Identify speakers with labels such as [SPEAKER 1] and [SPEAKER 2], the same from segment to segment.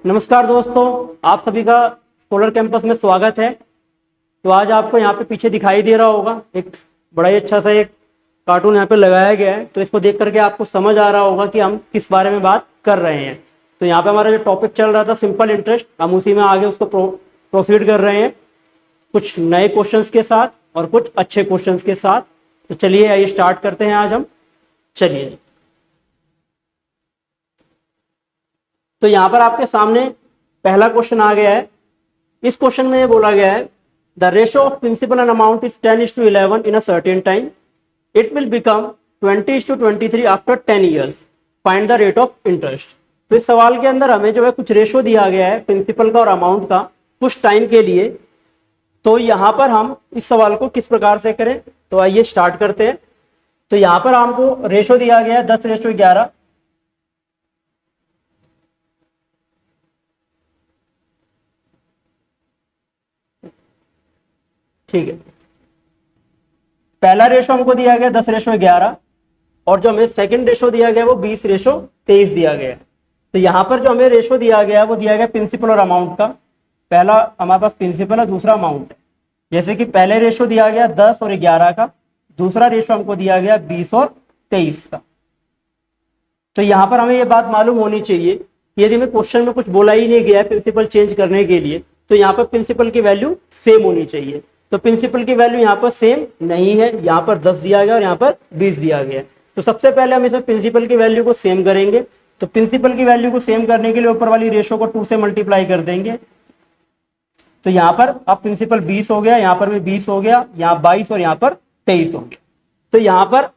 [SPEAKER 1] नमस्कार दोस्तों, आप सभी का स्कॉलर कैंपस में स्वागत है। तो आज आपको यहाँ पे पीछे दिखाई दे रहा होगा एक बड़ा ही अच्छा सा एक कार्टून यहाँ पे लगाया गया है। तो इसको देख करके आपको समझ आ रहा होगा कि हम किस बारे में बात कर रहे हैं। तो यहाँ पे हमारा जो टॉपिक चल रहा था सिंपल इंटरेस्ट, हम उसी में आगे उसको प्रोसीड कर रहे हैं कुछ नए क्वेश्चंस के साथ और कुछ अच्छे क्वेश्चंस के साथ। तो चलिए आइए स्टार्ट करते हैं आज हम। चलिए, तो यहाँ पर आपके सामने पहला क्वेश्चन आ गया है। इस क्वेश्चन में ये बोला गया है the ratio of principal and amount is 10:11 in a certain time, it will become 20:23 after 10 years, find the rate of interest. तो इस सवाल के अंदर हमें जो है कुछ रेशियो दिया गया है प्रिंसिपल का और अमाउंट का कुछ टाइम के लिए। तो यहाँ पर हम इस सवाल को किस प्रकार से करें, तो आइए स्टार्ट करते हैं। तो यहाँ पर हमको रेशियो दिया गया है 10:11। ठीक है, पहला रेशो हमको दिया गया 10:11 और जो हमें सेकंड रेशो दिया गया वो 20:23 दिया गया है। तो यहाँ पर जो हमें रेशो दिया गया वो दिया गया प्रिंसिपल और अमाउंट का। पहला हमारे पास प्रिंसिपल है, दूसरा अमाउंट है। जैसे कि पहले रेशो दिया गया 10 और 11 का, दूसरा रेशो हमको दिया गया 20 और 23 का। तो यहाँ पर हमें ये बात मालूम होनी चाहिए कि यदि हमें क्वेश्चन में कुछ बोला ही नहीं गया है प्रिंसिपल चेंज करने के लिए, तो यहाँ पर प्रिंसिपल की वैल्यू सेम होनी चाहिए। तो प्रिंसिपल की वैल्यू यहाँ पर सेम नहीं है, यहाँ पर 10 दिया गया और यहाँ पर 20 दिया गया। तो सबसे पहले हम इसमें प्रिंसिपल की वैल्यू को सेम करेंगे। तो प्रिंसिपल की वैल्यू को सेम करने के लिए ऊपर वाली रेशो को 2 से मल्टीप्लाई कर देंगे। तो यहाँ पर अब प्रिंसिपल 20 हो गया, यहाँ पर भी 20 हो गया, यहाँ 22 और यहाँ पर 23 हो गया। तो यहाँ पर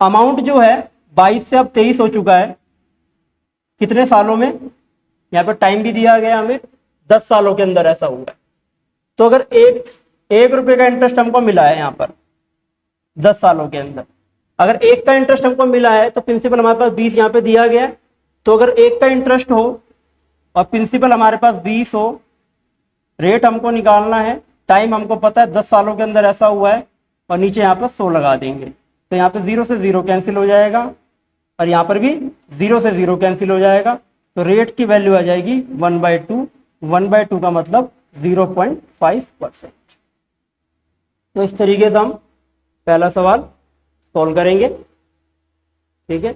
[SPEAKER 1] अमाउंट जो है 22 से अब 23 हो चुका है। कितने सालों में, यहाँ पर टाइम भी दिया गया हमें 10 सालों के अंदर ऐसा हुआ है। तो अगर एक रुपए का इंटरेस्ट हमको मिला है यहाँ पर 10 सालों के अंदर, अगर एक का इंटरेस्ट हमको मिला है तो प्रिंसिपल हमारे पास 20 यहाँ पे दिया गया है। तो अगर एक का इंटरेस्ट हो और प्रिंसिपल हमारे पास 20 हो, रेट हमको निकालना है, टाइम हमको पता है 10 सालों के अंदर ऐसा हुआ है, और नीचे यहाँ पर 100 लगा देंगे। तो यहाँ पे 0 से 0 कैंसिल हो जाएगा और यहाँ पर भी 0 से 0 कैंसिल हो जाएगा। तो रेट की वैल्यू आ जाएगी 1/2। 1/2 का मतलब 0.5%। तो इस तरीके से हम पहला सवाल सॉल्व करेंगे। ठीक है,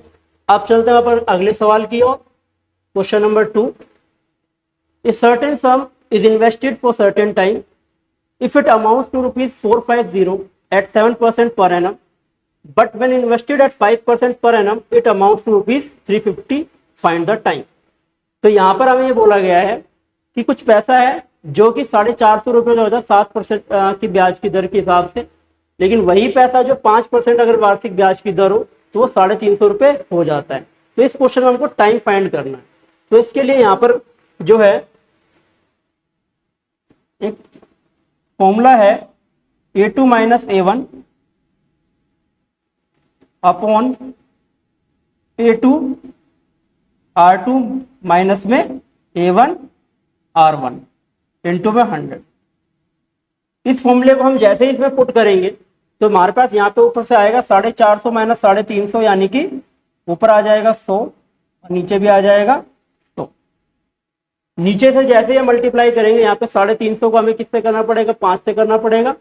[SPEAKER 1] अब चलते हैं पर अगले सवाल की ओर। Question number 2, a certain sum is invested for certain time if it amounts to ₹450 at 7% per annum, but when invested at 5% per annum it amounts to ₹350, find the time। तो यहाँ पर हमें ये बोला गया है कि कुछ पैसा है जो कि ₹450 जो होता है 7% की ब्याज की दर के हिसाब से, लेकिन वही पैसा जो 5% अगर वार्षिक ब्याज की दर हो तो वो ₹350 हो जाता है। तो इस क्वेश्चन में हमको टाइम फाइंड करना है। तो इसके लिए यहाँ पर जो है एक फॉर्मूला है A2 - A1 upon A2 R2 minus में A1 R1 इंटू में 100। इस फॉर्मूले को हम जैसे ही इसमें पुट करेंगे तो हमारे पास यहाँ पे ऊपर से आएगा 450 माइनस 350, यानी कि ऊपर आ जाएगा 100 और नीचे भी आ जाएगा 100। नीचे से जैसे ही मल्टीप्लाई करेंगे यहाँ पे 350 को हमें किससे करना पड़ेगा, 5 से करना पड़ेगा,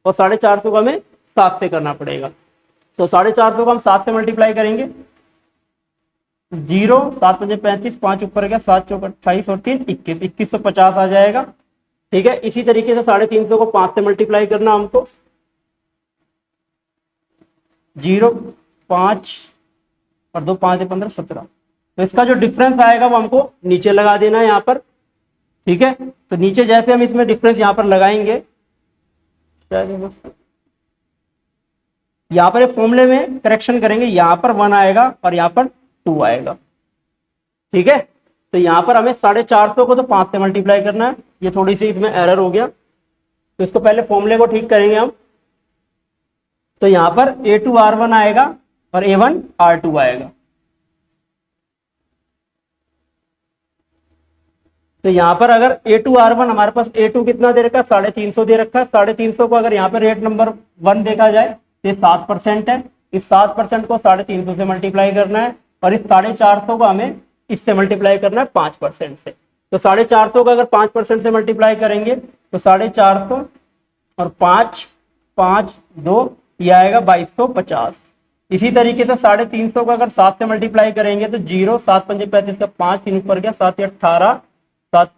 [SPEAKER 1] और 450 को हमें 7 से करना पड़ेगा। तो 450 को हम 7 से मल्टीप्लाई करेंगे, 0 7 5 35, 5 ऊपर गया, 7 चौक 28 और 3 21, 2150 आ जाएगा। ठीक है, इसी तरीके से 350 को 5 से मल्टीप्लाई करना हमको, 0 5 और 2 5 15 17। तो इसका जो डिफरेंस आएगा वो हमको नीचे लगा देना है यहाँ पर। ठीक है, तो नीचे जैसे हम इसमें डिफरेंस यहाँ पर लगाएंगे, यहाँ पर एक फॉर्मूले में करेक्शन करेंगे, यहाँ पर 1 आएगा और यहाँ पर 2 आएगा। ठीक है, तो यहाँ पर हमें 450 को तो 5 से मल्टीप्लाई करना है, ये थोड़ी सी इसमें एरर हो गया, तो इसको पहले फॉर्मूले को ठीक करेंगे हम। तो यहाँ पर A2 R1 आएगा और A1 R2 आएगा। तो यहाँ पर अगर A2 R1 हमारे पास A2 कितना दे रखा है, 350 दे रखा है। 350 को अगर यहाँ पर रेट नंबर 1 देखा जाए तो 7% है। इस 7% को 350 से मल्टीप्लाई करना है और इस 450 को हमें इससे मल्टीप्लाई करना है 5% से। तो 450 का अगर 5% से मल्टीप्लाई करेंगे तो 450 और 5 5 2 ये आएगा 2250। इसी तरीके से 350 का अगर 7 से मल्टीप्लाई करेंगे तो 0 7 5 35 का 5 3 ऊपर गया 7 18 7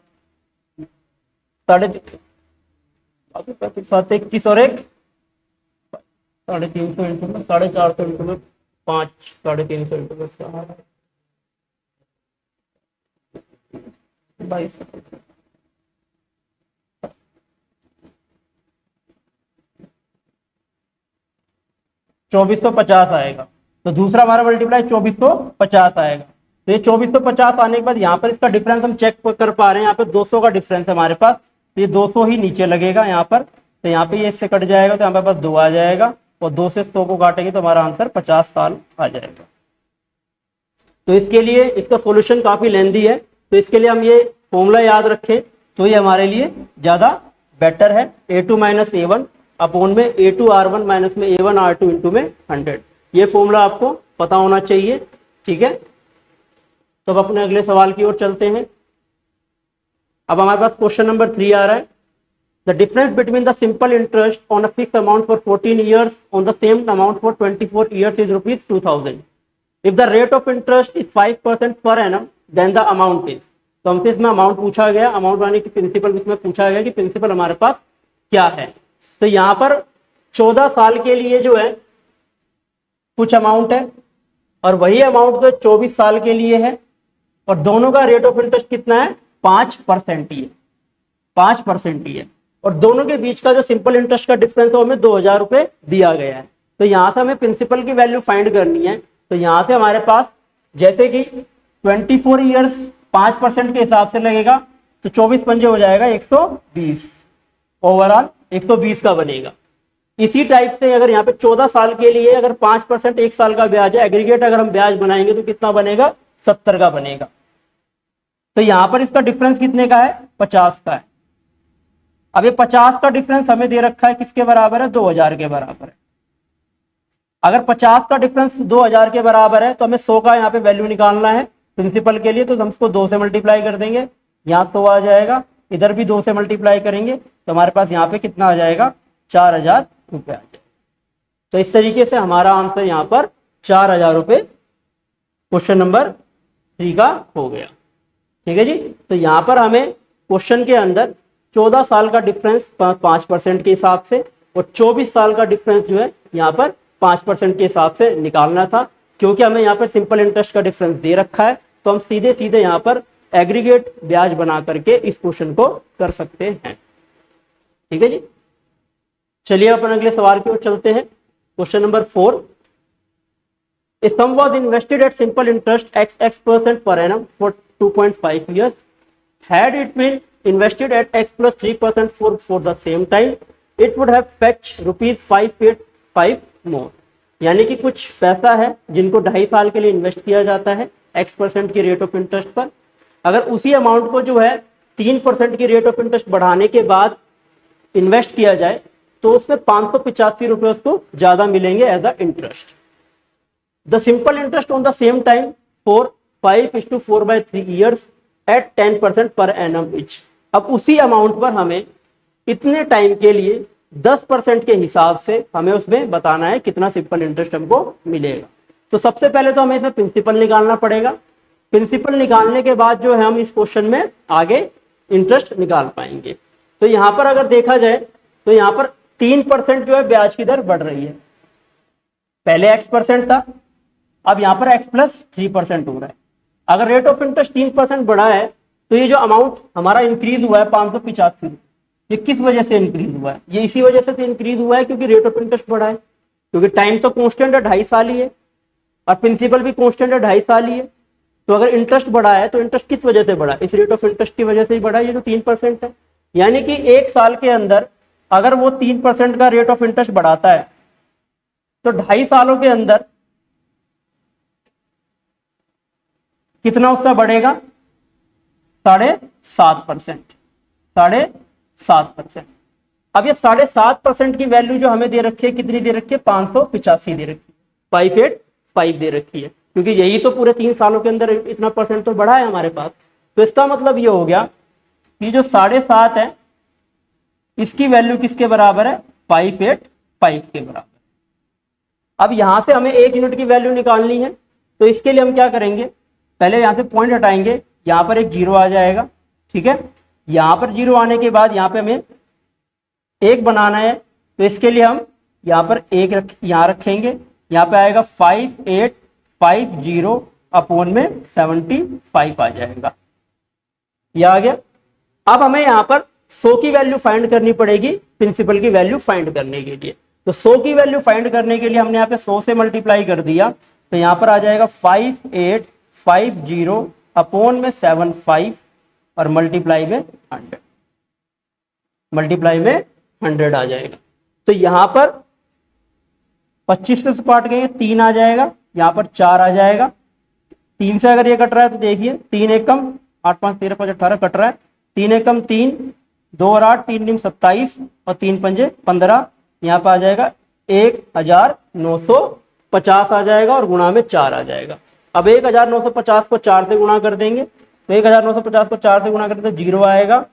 [SPEAKER 1] 7 21 और 1 350 इंटू में 450 इंटू में 5 350 इंटू में 22 2450 आएगा। तो दूसरा हमारा मल्टीप्लाई 2450 आएगा। तो ये 2450 आने के बाद यहाँ पर इसका डिफरेंस हम चेक कर पा रहे हैं, यहाँ पे 200 का डिफरेंस है हमारे पास, तो ये 200 ही नीचे लगेगा यहाँ पर। तो यहाँ पे ये इससे कट जाएगा तो यहाँ पे पास 2 आ जाएगा और 2 से 100 को काटेंगे तो हमारा आंसर 50 साल आ जाएगा। तो इसके लिए इसका सॉल्यूशन काफी लेंथी है, तो इसके लिए हम ये फॉर्मूला याद रखें तो ये हमारे लिए ज्यादा बेटर है। A2 माइनस A1 अपॉन में A2 R1 माइनस में A1 R2 इंटू में 100, ये फॉर्मूला आपको पता होना चाहिए। ठीक है, तो अब अपने अगले सवाल की ओर चलते हैं। अब हमारे पास क्वेश्चन नंबर 3 आ रहा है। The difference between the simple interest on a fix amount for 14 years on the same amount for 24 years is ₹2000। If the rate of interest is 5% per annum then the amount is. तो हमसे इसमें amount पूछा गया, amount यानी कि principal इसमें पूछा गया कि प्रिंसिपल हमारे पास क्या है। तो यहाँ पर 14 साल के लिए जो है कुछ अमाउंट है और वही अमाउंट तो 24 साल के लिए है और दोनों का रेट ऑफ इंटरेस्ट कितना है 5% ही है, 5% ही है। और दोनों के बीच का जो सिंपल इंटरेस्ट का डिफरेंस है हमें 2000 रुपए दिया गया है। तो यहाँ से हमें प्रिंसिपल की वैल्यू फाइंड करनी है। तो यहाँ से हमारे पास जैसे कि 24 ईयर्स 5% के हिसाब से लगेगा तो 24 पंजे हो जाएगा 120, ओवरऑल 120 का बनेगा। इसी टाइप से अगर यहाँ पे 14 साल के लिए अगर 5% एक साल का ब्याज है, एग्रीगेट अगर हम ब्याज बनाएंगे तो कितना बनेगा 70 का बनेगा। तो यहाँ पर इसका डिफरेंस कितने का है 50 का है। अब ये 50 का डिफरेंस हमें दे रखा है किसके बराबर है 2000 के बराबर है। अगर 50 का डिफरेंस 2000 के बराबर है तो हमें 100 का यहाँ पे वैल्यू निकालना है प्रिंसिपल के लिए। तो हम इसको 2 से मल्टीप्लाई कर देंगे, यहाँ 100 आ जाएगा, इधर भी 2 से मल्टीप्लाई करेंगे तो हमारे पास यहाँ पे कितना आ जाएगा 4000 रुपये आ जाएगा। तो इस तरीके से हमारा आंसर यहाँ पर 4000 रुपये क्वेश्चन नंबर 3 का हो गया। ठीक है जी। तो यहाँ पर हमें क्वेश्चन के अंदर 14 साल का डिफरेंस 5% के हिसाब से और 24 साल का डिफरेंस जो है यहाँ पर 5% के हिसाब से निकालना था। क्योंकि हमें यहाँ पर सिंपल इंटरेस्ट का डिफरेंस दे रखा है तो हम सीधे सीधे यहाँ पर एग्रीगेट ब्याज बना करके इस क्वेश्चन को कर सकते हैं। ठीक है जी। चलिए अपन अगले सवाल की ओर चलते हैं। Question number 4, A sum was invested at simple interest x% per annum for 2.5 years. Had it been invested at x plus 3% for the same time, it would have fetched ₹585 more. यानी कि कुछ पैसा है जिनको 2.5 साल के लिए इन्वेस्ट किया जाता है x% की रेट ऑफ इंटरेस्ट पर। अगर उसी अमाउंट को जो है 3% की रेट ऑफ इंटरेस्ट बढ़ाने के बाद इन्वेस्ट किया जाए तो उसमें 585 रुपए उसको ज्यादा मिलेंगे as a interest. The simple interest on the same time for 5:4/3 years at 10% per annum etch. अब उसी अमाउंट पर हमें इतने टाइम के लिए 10% के हिसाब से हमें उसमें बताना है कितना सिंपल इंटरेस्ट हमको मिलेगा। तो सबसे पहले तो हमें इसमें प्रिंसिपल निकालना पड़ेगा। प्रिंसिपल निकालने के बाद जो है हम इस क्वेश्चन में आगे इंटरेस्ट निकाल पाएंगे। तो यहां पर अगर देखा जाए तो यहां पर 3% जो है ब्याज की दर बढ़ रही है। पहले x% था, अब यहां पर x plus 3% हो रहा है। अगर रेट ऑफ इंटरेस्ट 3% बढ़ा है तो ये जो अमाउंट हमारा इंक्रीज हुआ है 585, ये किस वजह से इंक्रीज हुआ है? ये इसी वजह से तो इंक्रीज हुआ है क्योंकि रेट ऑफ इंटरेस्ट बढ़ा है। क्योंकि टाइम तो कांस्टेंट है 2.5 साल ही है और प्रिंसिपल भी कांस्टेंट है 2.5 साल ही है। तो अगर इंटरेस्ट बढ़ा है तो इंटरेस्ट किस वजह से बढ़ा? इस रेट ऑफ इंटरेस्ट की वजह से ही बढ़ा है, ये जो 3% है। यानी कि 1 साल के अंदर अगर वो 3% का रेट ऑफ इंटरेस्ट बढ़ाता है तो 2.5 सालों के अंदर कितना उसका बढ़ेगा? 7.5%, 7.5%। अब ये 7.5% की वैल्यू जो हमें दे रखी है कितनी दे रखी है? 585 दे रखी है, 585 दे रखी है। क्योंकि यही तो पूरे 3 सालों के अंदर इतना परसेंट तो बढ़ा है हमारे पास। तो इसका मतलब ये हो गया कि जो 7.5 है इसकी वैल्यू किसके बराबर है, 585 के बराबर। अब यहां से हमें 1 यूनिट की वैल्यू निकालनी है, तो इसके लिए हम क्या करेंगे, पहले यहां से पॉइंट हटाएंगे, यहां पर एक 0 आ जाएगा, ठीक है। यहां पर 0 आने के बाद यहां पे हमें 1 बनाना है, तो इसके लिए हम यहां पर 1 यहां रखेंगे, यहां पे आएगा 5850 अपॉन में 75 आ जाएगा, ये आ गया। अब हमें यहां पर 100 की वैल्यू फाइंड करनी पड़ेगी प्रिंसिपल की वैल्यू फाइंड करने के लिए। तो 100 की वैल्यू फाइंड करने के लिए हमने यहाँ पे 100 से मल्टीप्लाई कर दिया, तो यहां पर आ जाएगा 5850 अपॉन में 75 और मल्टीप्लाई में 100, मल्टीप्लाई में 100 आ जाएगा। तो यहां पर 25 से काट गए 3 आ जाएगा, यहां पर 4 आ जाएगा। 3 से अगर ये कट रहा है तो देखिए 3 एकम 8 5 13 5 18 कट रहा है, 3 एकम 3 2 और 8 3 निम 27 और 3 पंजे 15, यहाँ पे आ जाएगा 1950 आ जाएगा और गुणा में 4 आ जाएगा। अब 1950 को 4 से गुणा कर देंगे, तो 1950 को 4 से गुणा करते तो 0 आएगा,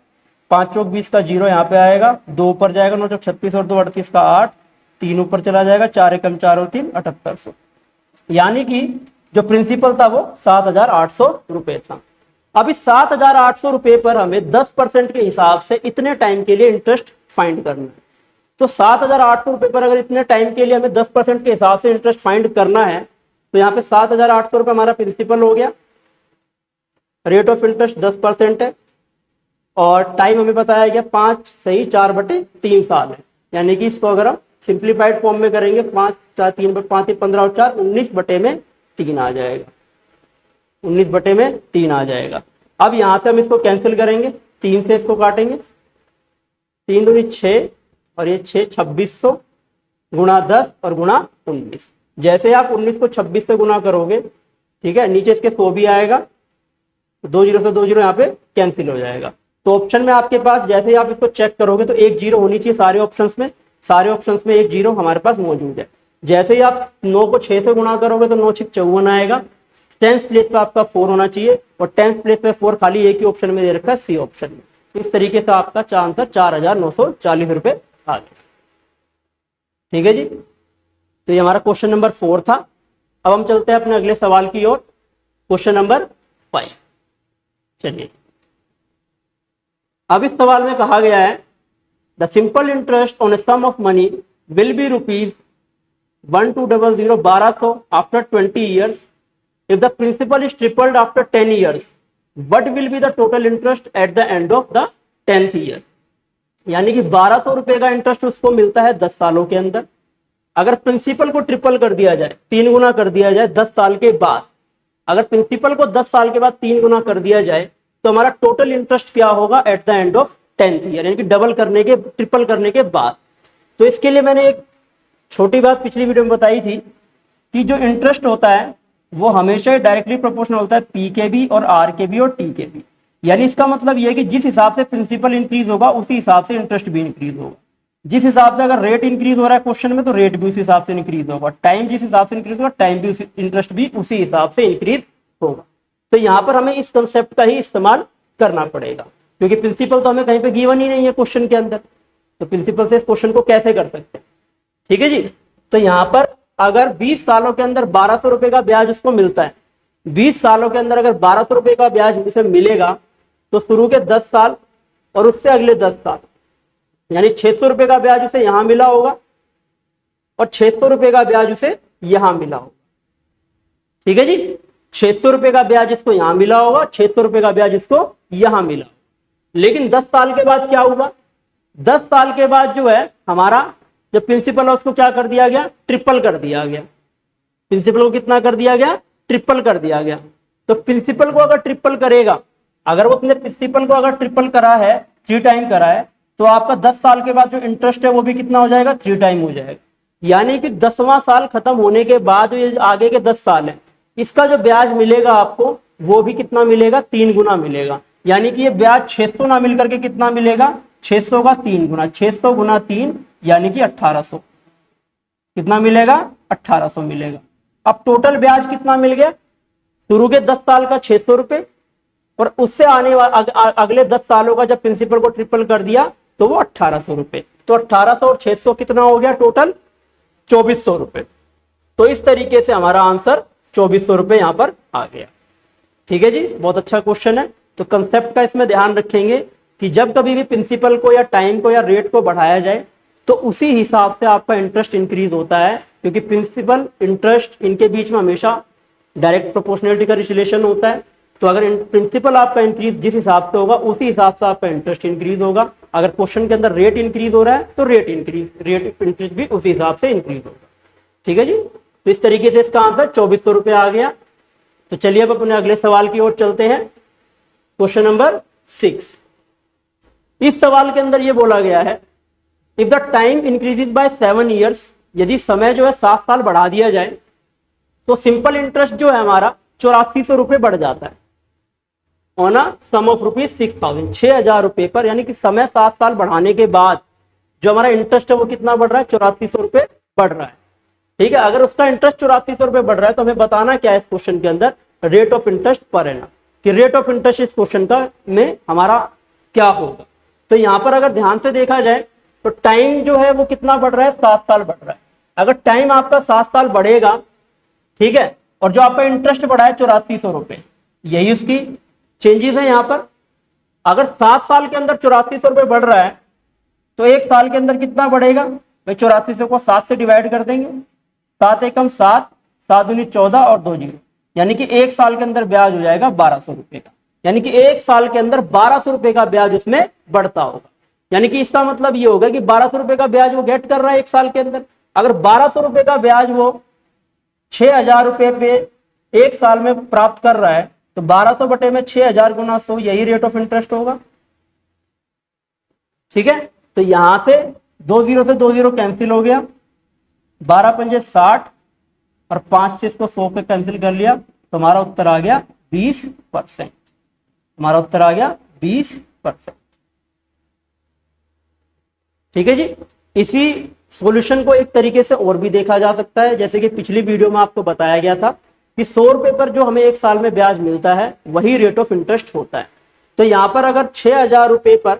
[SPEAKER 1] 5 चौक 20 का 0 यहाँ पे आएगा, 2 ऊपर जाएगा, 9 चौक 36 और 2 38 का 8, 3 ऊपर चला जाएगा, 4 एकम 4 और 3 7800। यानी कि जो प्रिंसिपल था वो 7,800 रुपए था। अब इस 7,800 रुपए पर हमें 10% के हिसाब से इतने टाइम के लिए इंटरेस्ट फाइंड करना है। तो 7,800 रुपए पर अगर इतने टाइम के लिए हमें 10% के हिसाब से इंटरेस्ट फाइंड करना है, तो यहाँ पे 7,800 रुपए हमारा प्रिंसिपल हो गया, रेट ऑफ इंटरेस्ट 10% है, और टाइम हमें बताया गया 5 सही 4/3 साल है। यानी कि इसको अगर हम सिंप्लीफाइड फॉर्म में करेंगे 5 4 3 5 15 और 4 19/3 आ जाएगा, 19/3 आ जाएगा। अब यहां से हम इसको कैंसिल करेंगे, 3 से इसको काटेंगे, 3 दूनी 6 और ये 6 2600 गुणा 10 और गुणा 19। जैसे आप 19 को 26 से गुणा करोगे, ठीक है, नीचे इसके 100 भी आएगा, 2 0 से 2 0 यहाँ पे कैंसिल हो जाएगा। तो ऑप्शन में आपके पास जैसे ही आप इसको चेक करोगे तो 1 0 होनी चाहिए सारे ऑप्शंस में, सारे ऑप्शंस में 1 0 हमारे पास मौजूद है। जैसे ही आप 9 को 6 से गुणा करोगे तो 9 6 54 आएगा, 10th प्लेस पे आपका 4 होना चाहिए, और 10th प्लेस पे 4 खाली एक ही ऑप्शन में दे रखा है, सी ऑप्शन में। इस तरीके से आपका आंसर 4,940 रुपए आ गया। ठीक है जी, तो ये हमारा क्वेश्चन नंबर 4 था। अब हम चलते हैं अपने अगले सवाल की ओर, क्वेश्चन नंबर 5। चलिए, अब इस सवाल में कहा गया है the simple interest on a sum of money will be ₹1200 1200 after 20 years. If the principal is tripled after 10 years, what will be the total interest at the end of the 10th year? यानी कि 1200 रुपए का interest उसको मिलता है 10 सालों के अंदर। अगर प्रिंसिपल को ट्रिपल कर दिया जाए, 3 गुना कर दिया जाए 10 साल के बाद, अगर प्रिंसिपल को 10 साल के बाद 3 गुना कर दिया जाए, तो हमारा टोटल इंटरेस्ट क्या होगा at the end of 10th year, यानी कि डबल करने के, ट्रिपल करने के बाद। तो इसके लिए मैंने एक छोटी बात पिछली वीडियो में बताई थी कि जो इंटरेस्ट होता है वो हमेशा डायरेक्टली प्रोपोर्शनल होता है पी के बी और आर के बी और टी के बी। यानी इसका मतलब ये है कि जिस हिसाब से प्रिंसिपल इंक्रीज होगा उसी हिसाब से इंटरेस्ट भी इंक्रीज होगा। जिस हिसाब से अगर रेट इंक्रीज हो रहा है क्वेश्चन में, तो रेट भी उसी हिसाब से इंक्रीज होगा, टाइम जिस हिसाब से इंक्रीज होगा टाइम भी इंटरेस्ट भी उसी हिसाब से इंक्रीज होगा। तो यहाँ पर हमें इस कंसेप्ट का ही इस्तेमाल करना पड़ेगा, क्योंकि प्रिंसिपल तो हमें कहीं पे गिवन ही नहीं है क्वेश्चन के अंदर, तो प्रिंसिपल से इस क्वेश्चन को कैसे कर सकते हैं। ठीक है जी, तो यहाँ पर अगर 20 सालों के अंदर 1200 रुपए का ब्याज उसको मिलता है, 20 सालों के अंदर अगर 1200 रुपए का ब्याज उसे मिलेगा, तो शुरू के 10 साल और उससे अगले 10 साल, यानी 600 रुपए का ब्याज उसे यहां मिला होगा और 600 रुपए का ब्याज उसे यहां मिला होगा। ठीक है जी, 600 रुपए का ब्याज इसको यहां मिला होगा, 600 रुपए का ब्याज इसको यहां मिला। लेकिन 10 साल के बाद क्या हुआ, 10 साल के बाद जो है हमारा जो प्रिंसिपल है उसको क्या कर दिया गया, ट्रिपल कर दिया गया। प्रिंसिपल को कितना कर दिया गया, ट्रिपल कर दिया गया। तो प्रिंसिपल को अगर ट्रिपल करेगा, अगर उसने प्रिंसिपल को अगर ट्रिपल करा है, 3 टाइम करा है, तो आपका 10 साल के बाद जो इंटरेस्ट है वो भी कितना हो जाएगा, 3 टाइम हो जाएगा। यानी कि 10वां साल खत्म होने के बाद ये आगे के 10 साल है, इसका जो ब्याज मिलेगा आपको वो भी कितना मिलेगा, 3 गुना मिलेगा। यानी कि ये ब्याज 600 ना मिलकर के कितना मिलेगा, 600 का 3 गुना, 600 गुना 3 यानी कि 1800, कितना मिलेगा, 1800 मिलेगा। अब टोटल ब्याज कितना मिल गया, शुरू के 10 साल का 600 रुपए, और उससे आने वाले अगले 10 सालों का जब प्रिंसिपल को ट्रिपल कर दिया तो वो 1800 रुपए। तो 1800 और 600 कितना हो गया टोटल 2400 रुपए। तो इस तरीके से हमारा आंसर 2400 रुपए यहां पर आ गया। ठीक है जी, बहुत अच्छा क्वेश्चन है। तो कंसेप्ट का इसमें ध्यान रखेंगे कि जब कभी भी प्रिंसिपल को या टाइम को या रेट को बढ़ाया जाए तो उसी हिसाब से आपका इंटरेस्ट इंक्रीज होता है, क्योंकि प्रिंसिपल इंटरेस्ट इनके बीच में हमेशा डायरेक्ट प्रोपोर्शनलिटी का रिलेशन होता है। तो अगर प्रिंसिपल आपका इंक्रीज जिस हिसाब से होगा उसी हिसाब से आपका इंटरेस्ट इंक्रीज होगा। अगर क्वेश्चन के अंदर रेट इंक्रीज हो रहा है तो रेट इंक्रीज भी उसी हिसाब से इंक्रीज होगा। ठीक है जी, तो इस तरीके से इसका आंसर 2400 रुपए आ गया। तो चलिए अब अपने अगले सवाल की ओर चलते हैं, क्वेश्चन नंबर 6। इस सवाल के अंदर यह बोला गया है, if the time increases by 7 years, यदि समय जो है 7 साल बढ़ा दिया जाए तो सिंपल इंटरेस्ट जो है हमारा 8400 रुपए बढ़ जाता है on a sum of rupees 6000, 6000 रुपए पर। यानी कि समय 7 साल बढ़ाने के बाद जो हमारा इंटरेस्ट है वो कितना बढ़ रहा है, 8400 रुपए बढ़ रहा है। ठीक है, अगर उसका इंटरेस्ट 8400 रुपए बढ़ रहा है तो हमें बताना क्या है इस क्वेश्चन के अंदर, rate of interest per annum, कि रेट ऑफ इंटरेस्ट इस क्वेश्चन का में हमारा क्या होगा। तो यहां पर अगर ध्यान से देखा जाए तो टाइम जो है वो कितना बढ़ रहा है, 7 साल बढ़ रहा है। अगर टाइम आपका 7 साल बढ़ेगा, ठीक है, और जो आपका इंटरेस्ट बढ़ा है 8400 रुपए, यही उसकी चेंजेस है यहां पर। अगर 7 साल के अंदर 8400 रुपए बढ़ रहा है तो एक साल के अंदर कितना बढ़ेगा भाई, 8400 को 7 से डिवाइड कर देंगे, 7 एकम 7, 7 दूनी 14 और 2 जीरो, यानी कि एक साल के अंदर ब्याज हो जाएगा 1200 रुपए का। यानी कि एक साल के अंदर 1200 रुपए का ब्याज उसमें बढ़ता होगा। यानी कि इसका मतलब ये होगा कि 1200 रुपए का ब्याज वो गेट कर रहा है एक साल के अंदर। अगर 1200 रुपए का ब्याज वो 6000 रुपए पे एक साल में प्राप्त कर रहा है तो 1200 बटे में 6000 गुना 100, यही रेट ऑफ इंटरेस्ट होगा। ठीक है, तो यहां से 2 जीरो से 2 जीरो कैंसिल हो गया, 12 पंजे 60 और 5 से इसको 100 पे कैंसिल कर लिया, तो हमारा उत्तर आ गया 20%। हमारा उत्तर आ गया 20%। ठीक है जी, इसी सॉल्यूशन को एक तरीके से और भी देखा जा सकता है, जैसे कि पिछली वीडियो में आपको बताया गया था कि 100 रुपए पर जो हमें एक साल में ब्याज मिलता है वही रेट ऑफ इंटरेस्ट होता है। तो यहां पर अगर 6000 रुपए पर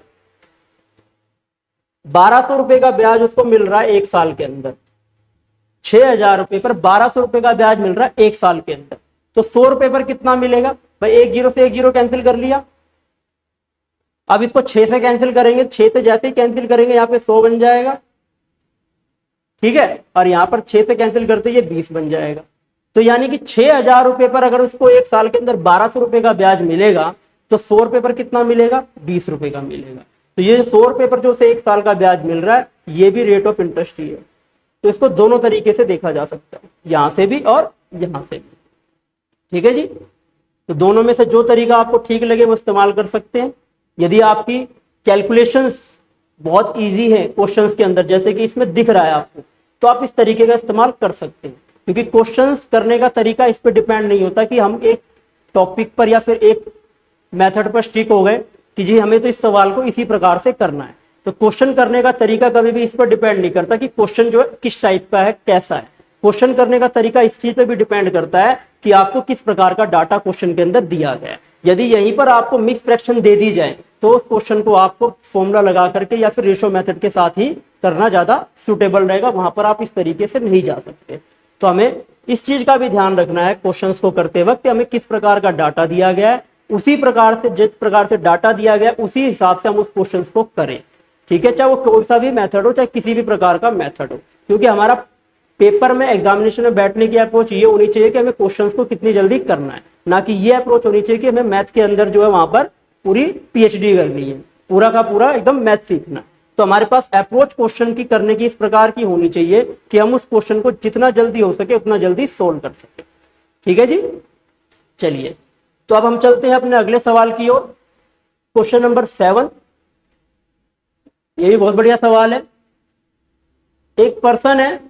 [SPEAKER 1] 1200 रुपए का ब्याज उसको मिल रहा है एक साल के अंदर, 6000 रुपए पर 1200 रुपए का ब्याज मिल रहा है एक साल के अंदर, तो 100 रुपए पर कितना मिलेगा भाई, एक जीरो से एक जीरो कैंसिल कर लिया। अब इसको 6 से कैंसिल करेंगे, 6 से जैसे ही कैंसिल करेंगे यहाँ पे 100 बन जाएगा। ठीक है, और यहां पर 6 से कैंसिल करते ये 20 बन जाएगा। तो यानी कि 6000 रुपए पर अगर उसको एक साल के अंदर 1200 रुपए का ब्याज मिलेगा तो 100 रुपए पर कितना मिलेगा, 20 रुपए का मिलेगा। तो ये 100 रुपए पर जो उसे एक साल का ब्याज मिल रहा है ये भी रेट ऑफ इंटरेस्ट ही है। तो इसको दोनों तरीके से देखा जा सकता है, यहां से भी और यहां से भी। ठीक है जी, तो दोनों में से जो तरीका आपको ठीक लगे वो इस्तेमाल कर सकते हैं। यदि आपकी कैलकुलेशंस बहुत इजी है क्वेश्चंस के अंदर, जैसे कि इसमें दिख रहा है आपको, तो आप इस तरीके का इस्तेमाल कर सकते हैं, क्योंकि क्वेश्चंस करने का तरीका इस पर डिपेंड नहीं होता कि हम एक टॉपिक पर या फिर एक मेथड पर स्टिक हो गए कि जी हमें तो इस सवाल को इसी प्रकार से करना है। तो क्वेश्चन करने का तरीका कभी भी इस पर डिपेंड नहीं करता कि क्वेश्चन जो है किस टाइप का है, कैसा है। क्वेश्चन करने का तरीका इस चीज पे भी डिपेंड करता है कि आपको किस प्रकार का डाटा क्वेश्चन के अंदर दिया गया है। यदि यहीं पर आपको मिक्स फ्रैक्शन दे दी जाए तो उस क्वेश्चन को आपको फॉर्मूला लगा करके या फिर रेशो मेथड के साथ ही करना ज्यादा सुटेबल रहेगा, वहां पर आप इस तरीके से नहीं जा सकते। तो हमें इस चीज का भी ध्यान रखना है क्वेश्चंस को करते वक्त, हमें किस प्रकार का डाटा दिया गया है, उसी प्रकार से जिस प्रकार से डाटा दिया गया उसी हिसाब से हम उस क्वेश्चन को करें। ठीक है, चाहे वो कोई सा भी मेथड हो, चाहे किसी भी प्रकार का मेथड हो, क्योंकि हमारा पेपर में एग्जामिनेशन में बैठने की अप्रोच ये होनी चाहिए कि हमें क्वेश्चंस को कितनी जल्दी करना है, ना कि ये अप्रोच होनी चाहिए कि हमें मैथ के अंदर जो है वहां पर पूरी पीएचडी करनी है, पूरा का पूरा एकदम मैथ सीखना है। तो हमारे पास अप्रोच क्वेश्चन की करने की इस प्रकार की होनी चाहिए कि हम उस क्वेश्चन को जितना जल्दी हो सके उतना जल्दी सोल्व कर सके। ठीक है जी, चलिए तो अब हम चलते हैं अपने अगले सवाल की ओर, क्वेश्चन नंबर 7। ये भी बहुत बढ़िया सवाल है। एक पर्सन है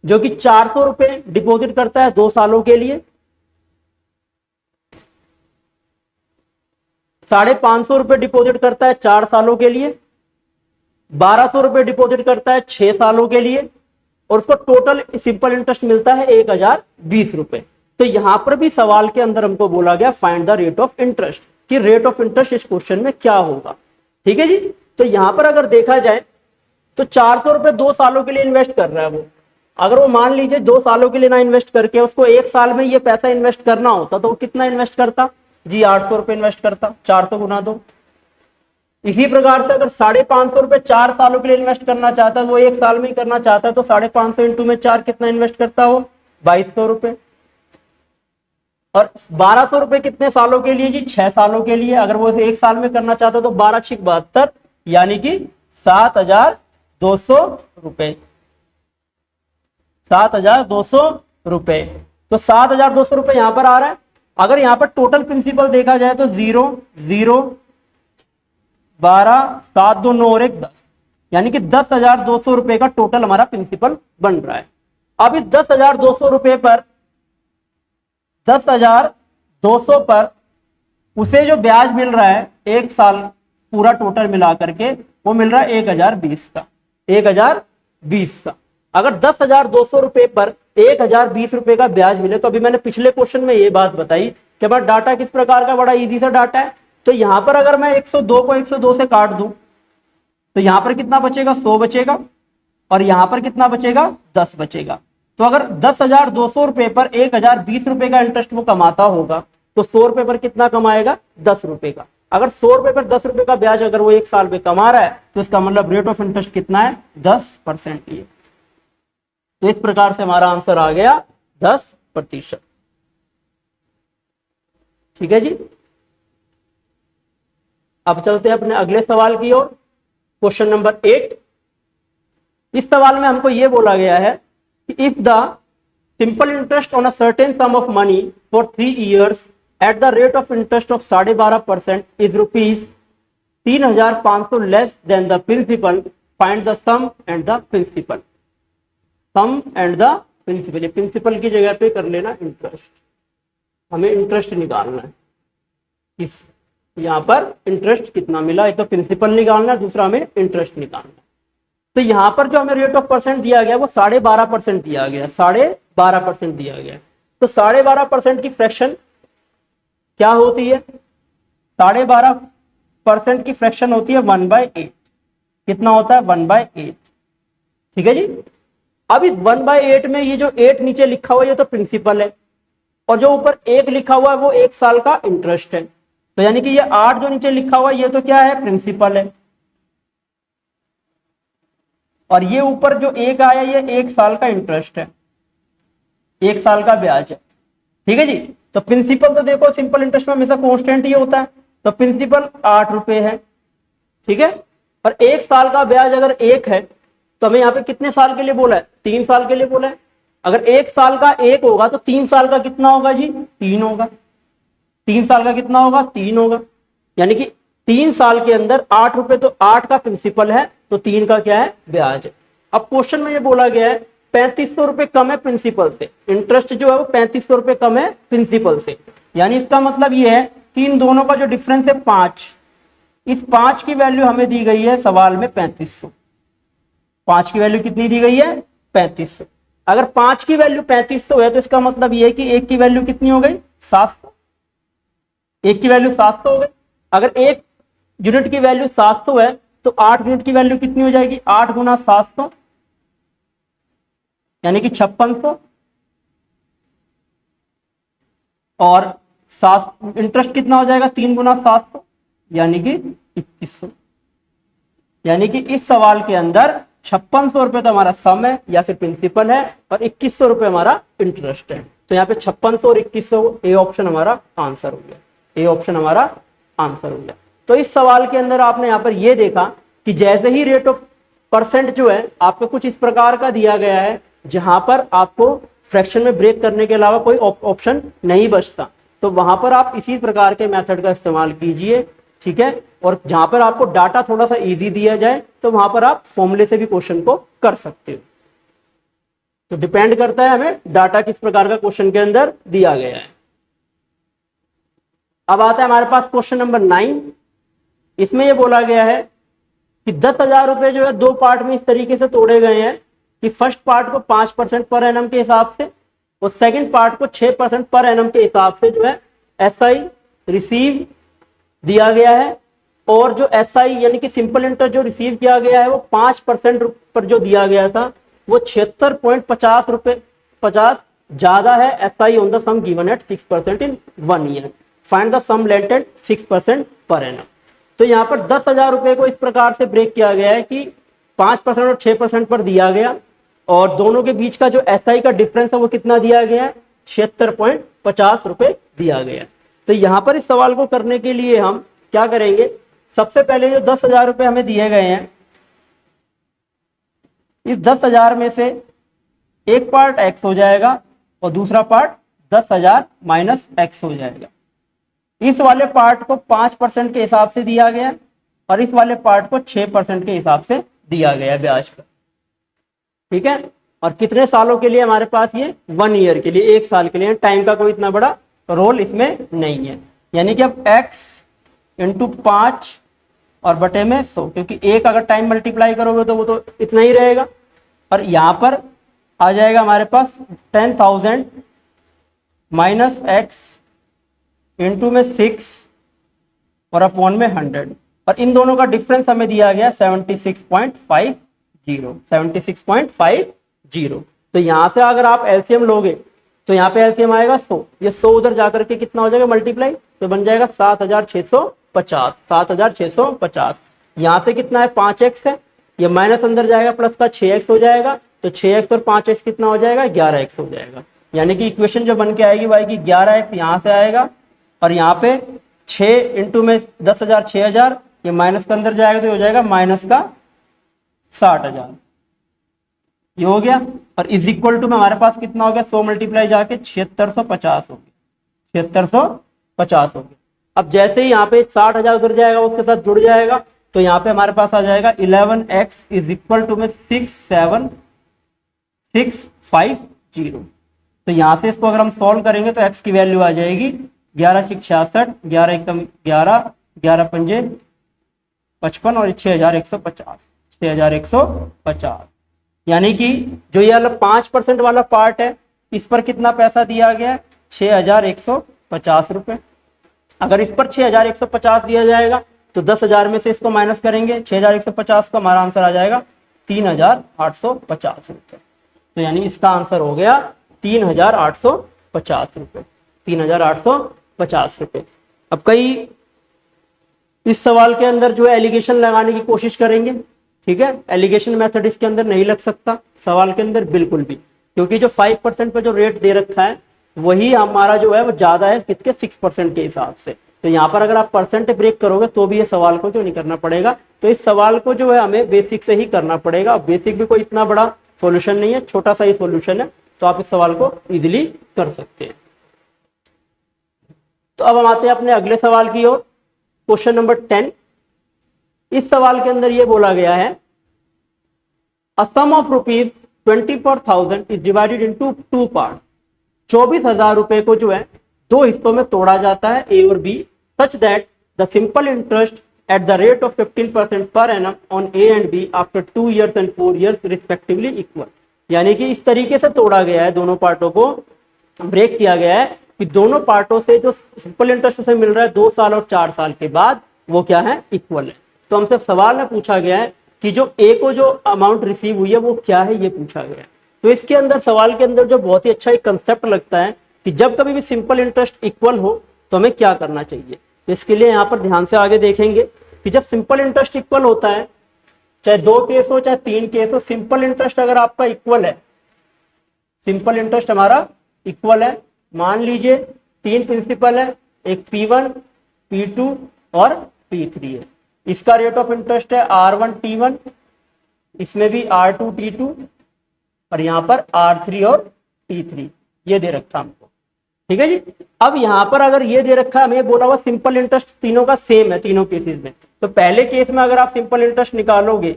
[SPEAKER 1] जो कि 400 रुपए डिपॉजिट करता है 2 सालों के लिए, 550 रुपए डिपॉजिट करता है 4 सालों के लिए, 1200 रुपए डिपॉजिट करता है 6 सालों के लिए, और उसको टोटल सिंपल इंटरेस्ट मिलता है 1020 रुपए। तो यहां पर भी सवाल के अंदर हमको बोला गया find the rate of interest, कि रेट ऑफ इंटरेस्ट इस क्वेश्चन में क्या होगा। ठीक है जी। तो यहां पर अगर देखा जाए तो 400 रुपए 2 सालों के लिए इन्वेस्ट कर रहा है वो। अगर वो मान लीजिए 2 सालों के लिए ना इन्वेस्ट करके उसको 1 साल में ये पैसा इन्वेस्ट करना होता तो वो कितना इन्वेस्ट करता जी, 800 रुपए इन्वेस्ट करता। 400 गुना 2। इसी प्रकार से अगर 550 रुपए 4 सालों के लिए इन्वेस्ट करना चाहता है, वो 1 साल में ही करना चाहता है, तो 550 इंटू में 4 कितना इन्वेस्ट करता हो 2200 रुपए। और 1200 रुपए कितने सालों के लिए जी, 6 सालों के लिए। अगर वो 1 साल में करना चाहता तो 12 6 72, यानी कि 7200 रुपए। 7200 रुपए। तो 7200 रुपए यहां पर आ रहा है। अगर यहां पर टोटल प्रिंसिपल देखा जाए तो 0 0 12 7 2 9 और 1 10, यानी कि 10,200 रुपए का टोटल हमारा प्रिंसिपल बन रहा है। अब इस 10,200 रुपए पर 10,200 पर उसे जो ब्याज मिल रहा है 1 साल पूरा टोटल मिला करके वो मिल रहा है 1020 का। 1020 का। अगर 10,200 रुपए पर 1020 रुपए का ब्याज मिले, तो अभी मैंने पिछले क्वेश्चन में ये बात बताई कि हमारा डाटा किस प्रकार का, बड़ा इजी सा डाटा है। तो यहां पर अगर मैं 102 को 102 से काट दूं तो यहां पर कितना बचेगा 100 बचेगा, और यहां पर कितना बचेगा 10 बचेगा। तो अगर 10,200 रुपए पर 1020 रुपए का इंटरेस्ट वो कमाता होगा तो 100 रुपए पर कितना कमाएगा 10 रुपए का। अगर 100 रुपए पर 10 रुपए का ब्याज अगर वो 1 साल में कमा रहा है तो इसका मतलब रेट ऑफ इंटरेस्ट कितना है 10%। ये तो इस प्रकार से हमारा आंसर आ गया 10%। ठीक है जी। अब चलते हैं अपने अगले सवाल की ओर, क्वेश्चन नंबर 8। इस सवाल में हमको यह बोला गया है कि if the simple interest on a certain sum of money for 3 years at the rate of interest of 12.5% is ₹3,500 less than the principal, find the sum and the principal. Sum and the principal, ये principal की जगह पे कर लेना interest, हमें interest निकालना है। इस यहाँ पर इंटरेस्ट कितना मिला, एक तो प्रिंसिपल निकालना है, दूसरा हमें इंटरेस्ट निकालना है। तो यहाँ पर जो हमें रेट ऑफ परसेंट दिया गया वो 12.5% दिया गया, 12.5% दिया गया। तो 12.5% की फ्रैक्शन क्या होती है, 12.5% की फ्रैक्शन होती है 1/8। कितना होता है 1/8। ठीक है जी। अब इस 1/8 में ये जो 8 नीचे लिखा हुआ है ये तो प्रिंसिपल है, और जो ऊपर 1 लिखा हुआ है वो 1 साल का इंटरेस्ट है। तो यानी कि ये 8 जो नीचे लिखा हुआ है ये तो क्या है प्रिंसिपल है, और ये ऊपर जो 1 आया ये 1 साल का इंटरेस्ट है, 1 साल का ब्याज है। ठीक है जी। तो प्रिंसिपल तो देखो सिंपल इंटरेस्ट में हमेशा कांस्टेंट ही होता है, तो प्रिंसिपल 8 रुपए है। ठीक है। और 1 साल का ब्याज अगर 1 है तो हमें यहाँ पे कितने साल के लिए बोला है 3 साल के लिए बोला है। अगर 1 साल का 1 होगा तो 3 साल का कितना होगा जी 3 होगा। 3 साल का कितना होगा 3 होगा, यानी कि 3 साल के अंदर 8 रुपए, तो 8 का प्रिंसिपल है तो 3 का क्या है ब्याज है। अब क्वेश्चन में ये बोला गया है 3500 रुपए कम है प्रिंसिपल से, इंटरेस्ट जो है वो 3500 रुपए कम है प्रिंसिपल से, यानी इसका मतलब ये है कि इन दोनों का जो डिफरेंस है 5, इस 5 की वैल्यू हमें दी गई है सवाल में 3500। 5 की वैल्यू कितनी दी गई है 3500। अगर 5 की वैल्यू 3500 है तो इसका मतलब ये है कि 1 की वैल्यू कितनी हो गई 700। 1 की वैल्यू 700 हो गई। अगर 1 यूनिट की वैल्यू 700 है तो 8 यूनिट की वैल्यू कितनी हो जाएगी 8 गुना 700, यानी कि 5600, और 7 इंटरेस्ट कितना हो जाएगा 3 गुना 700, यानी कि 2100। यानी कि इस सवाल के अंदर 5600 रुपए तो हमारा सम है या फिर प्रिंसिपल है, और 2100 रुपए हमारा इंटरेस्ट है। तो यहाँ पे 5600 और 2100, ए ऑप्शन हमारा आंसर हो गया। ए ऑप्शन हमारा आंसर हो गया। तो इस सवाल के अंदर आपने यहाँ पर यह देखा कि जैसे ही रेट ऑफ परसेंट जो है आपको कुछ इस प्रकार का दिया गया है जहां पर आपको फ्रैक्शन में ब्रेक करने के अलावा कोई ऑप्शन नहीं बचता, तो वहां पर आप इसी प्रकार के मेथड का इस्तेमाल कीजिए। ठीक है। और जहां पर आपको डाटा थोड़ा सा इजी दिया जाए तो वहां पर आप फॉर्मूले से भी क्वेश्चन को कर सकते हो। तो डिपेंड करता है हमें डाटा किस प्रकार का क्वेश्चन के अंदर दिया गया है। अब आता है हमारे पास क्वेश्चन नंबर 9। इसमें यह बोला गया है कि 10,000 रुपए जो है 2 पार्ट में इस तरीके से तोड़े गए हैं कि फर्स्ट पार्ट को 5% पर एनम के हिसाब से और सेकंड पार्ट को 6% पर एनम के हिसाब से जो है एसआई रिसीव दिया गया है, और जो एसआई यानी कि सिंपल इंटरेस्ट जो रिसीव किया गया है वो 5% पर जो दिया गया था वो 76.50 रुपए 50 ज्यादा है SI on the sum given at 6% in 1 year. Find the sum lent at 6% per annum. तो यहाँ पर 10,000 रुपए को इस प्रकार से ब्रेक किया गया है कि 5% और 6% पर दिया गया, और दोनों के बीच का जो एसआई का डिफरेंस है वो कितना दिया गया है, 76.50 रुपए दिया गया। तो यहाँ पर इस सवाल को करने के लिए हम क्या करेंगे, सबसे पहले जो 10,000 रुपए हमें दिए गए हैं, इस 10,000 में से एक पार्ट एक्स हो जाएगा और दूसरा पार्ट 10,000 माइनस एक्स हो जाएगा। इस वाले पार्ट को 5% के हिसाब से दिया गया और इस वाले पार्ट को 6% के हिसाब से दिया गया ब्याज पर। ठीक है, और कितने सालों के लिए हमारे पास, ये 1 ईयर के लिए, 1 साल के लिए। टाइम का कोई इतना बड़ा रोल इसमें नहीं है, यानी कि अब x इंटू 5 और बटे में 100, क्योंकि एक अगर टाइम मल्टीप्लाई करोगे तो वो तो इतना ही रहेगा। और यहां पर आ जाएगा हमारे पास 10,000 माइनस एक्स इंटू में 6 और अपॉन में 100, और इन दोनों का डिफरेंस हमें दिया गया 76.50। तो यहां से अगर आप एलसीएम लोगे तो यहाँ पे एलसीएम आएगा 100, ये 100 उधर जाकर के कितना हो जाएगा मल्टीप्लाई, तो बन जाएगा 7,650। 7,650 यहाँ से कितना है 5x है, ये माइनस अंदर जाएगा प्लस का 6x हो जाएगा, तो 6x और 5x कितना हो जाएगा 11x हो जाएगा। यानी कि इक्वेशन जो बन के आएगी भाई की 11x यहाँ से आएगा और यहाँ पे 6 इंटू में 10,000 6,000, ये माइनस के अंदर जाएगा तो हो जाएगा माइनस का 60,000, ये हो गया। और इज इक्वल टू में हमारे पास कितना हो गया 100 मल्टीप्लाई जाके 7650 हो गया, 7650 हो गया। अब जैसे ही यहाँ पे 60,000 उधर जाएगा उसके साथ जुड़ जाएगा, तो यहाँ पे हमारे पास आ जाएगा 11x इज इक्वल टू में 67650। तो यहाँ से इसको अगर हम सॉल्व करेंगे तो x की वैल्यू आ जाएगी 11 6 66, 11 एकम 11, 11 पंजे 55 और 6,150, 6,150। यानी कि जो ये वाला 5% वाला पार्ट है इस पर कितना पैसा दिया गया है 6,150 रुपए। अगर इस पर 6,150 दिया जाएगा तो 10,000 में से इसको माइनस करेंगे 6,150 का, हमारा आंसर आ जाएगा 3,850 रुपए। तो यानी इसका आंसर हो गया 3,850 रुपए, 3,850 रुपए। अब कई इस सवाल के अंदर जो है एलिगेशन लगाने की कोशिश करेंगे, ठीक है, एलिगेशन मेथड इसके अंदर नहीं लग सकता सवाल के अंदर बिल्कुल भी, क्योंकि जो 5% पे जो रेट दे रखा है वही हमारा जो है वो ज्यादा है कितने 6% के हिसाब से। तो यहाँ पर अगर आप परसेंट ब्रेक करोगे तो भी ये सवाल को जो नहीं करना पड़ेगा। तो इस सवाल को जो है हमें बेसिक से ही करना पड़ेगा। बेसिक भी कोई इतना बड़ा सॉल्यूशन नहीं है, छोटा सा ही सॉल्यूशन है, तो आप इस सवाल को इजिली कर सकते हैं। तो अब हम आते हैं अपने अगले सवाल की ओर, क्वेश्चन नंबर 10। इस सवाल के अंदर यह बोला गया है a sum of rupees 24,000 is divided into 2 parts. 24,000 रुपए को जो है 2 हिस्सों में तोड़ा जाता है, ए और B, such that the simple interest at the rate of 15% per annum on A and B after 2 years and 4 years respectively equal. यानी कि इस तरीके से तोड़ा गया है, दोनों पार्टों को ब्रेक किया गया है कि दोनों पार्टों से जो सिंपल इंटरेस्ट से मिल रहा है 2 साल और 4 साल के बाद वो क्या है इक्वल है। तो हमसे सवाल में पूछा गया है कि जो ए को जो अमाउंट रिसीव हुई है वो क्या है, ये पूछा गया है। तो इसके अंदर सवाल के अंदर जो बहुत ही अच्छा एक कंसेप्ट लगता है कि जब कभी भी सिंपल इंटरेस्ट इक्वल हो तो हमें क्या करना चाहिए। तो इसके लिए यहाँ पर ध्यान से आगे देखेंगे कि जब सिंपल इंटरेस्ट इक्वल होता है, चाहे 2 केस हो चाहे 3 केस हो, सिंपल इंटरेस्ट अगर आपका इक्वल है, सिंपल इंटरेस्ट हमारा इक्वल है, मान लीजिए 3 प्रिंसिपल है, एक P1 P2 और P3 है, इसका रेट ऑफ इंटरेस्ट है R1 T1, इसमें भी R2 T2 और यहाँ पर R3 और T3, ये दे रखा हमको, ठीक है जी। अब यहाँ पर अगर ये दे रखा है, हमें बोला हुआ सिंपल इंटरेस्ट तीनों का सेम है तीनों केसेस में, तो पहले केस में अगर आप सिंपल इंटरेस्ट निकालोगे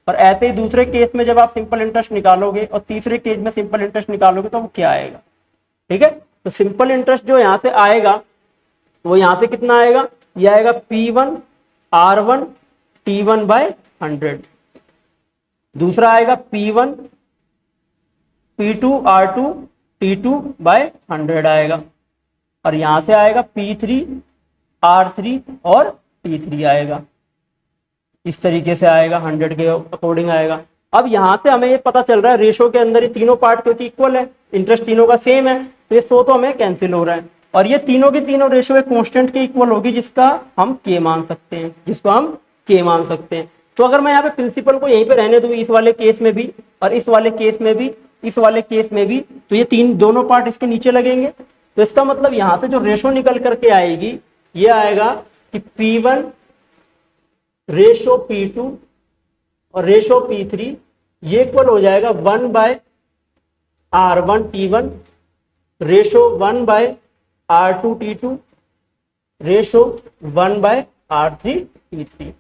[SPEAKER 1] और ऐसे ही दूसरे केस में जब आप सिंपल इंटरेस्ट निकालोगे और तीसरे केस में सिंपल इंटरेस्ट निकालोगे तो वो क्या आएगा, ठीक है। तो सिंपल इंटरेस्ट जो यहाँ से आएगा वो यहाँ से कितना आएगा, ये आएगा P1 R1 T1 by 100, दूसरा आएगा P1 P2R2T2/100 आएगा, और यहां से आएगा P3R3 और T3 आएगा, इस तरीके से आएगा, 100 के अकॉर्डिंग आएगा। अब यहां से हमें ये पता चल रहा है रेशो के अंदर ये तीनों पार्ट क्योंकि इक्वल है, इंटरेस्ट तीनों का सेम है, तो ये 100 तो हमें कैंसिल हो रहा है, और ये तीनों की तीनों रेशो एक कांस्टेंट के इक्वल होगी जिसका हम के मान सकते हैं, तो अगर मैं यहाँ पे प्रिंसिपल को यहीं पे रहने दूं, इस वाले केस में भी और इस वाले केस में भी, इस वाले केस में भी, तो ये दोनों पार्ट इसके नीचे लगेंगे, तो इसका मतलब यहां से जो रेशो निकल करके आएगी ये आएगा कि P1 रेशो P2 और रेशो P3 ये इक्वल हो जाएगा 1/R1T1 ratio 1/R2T2 ratio 1/R3T3।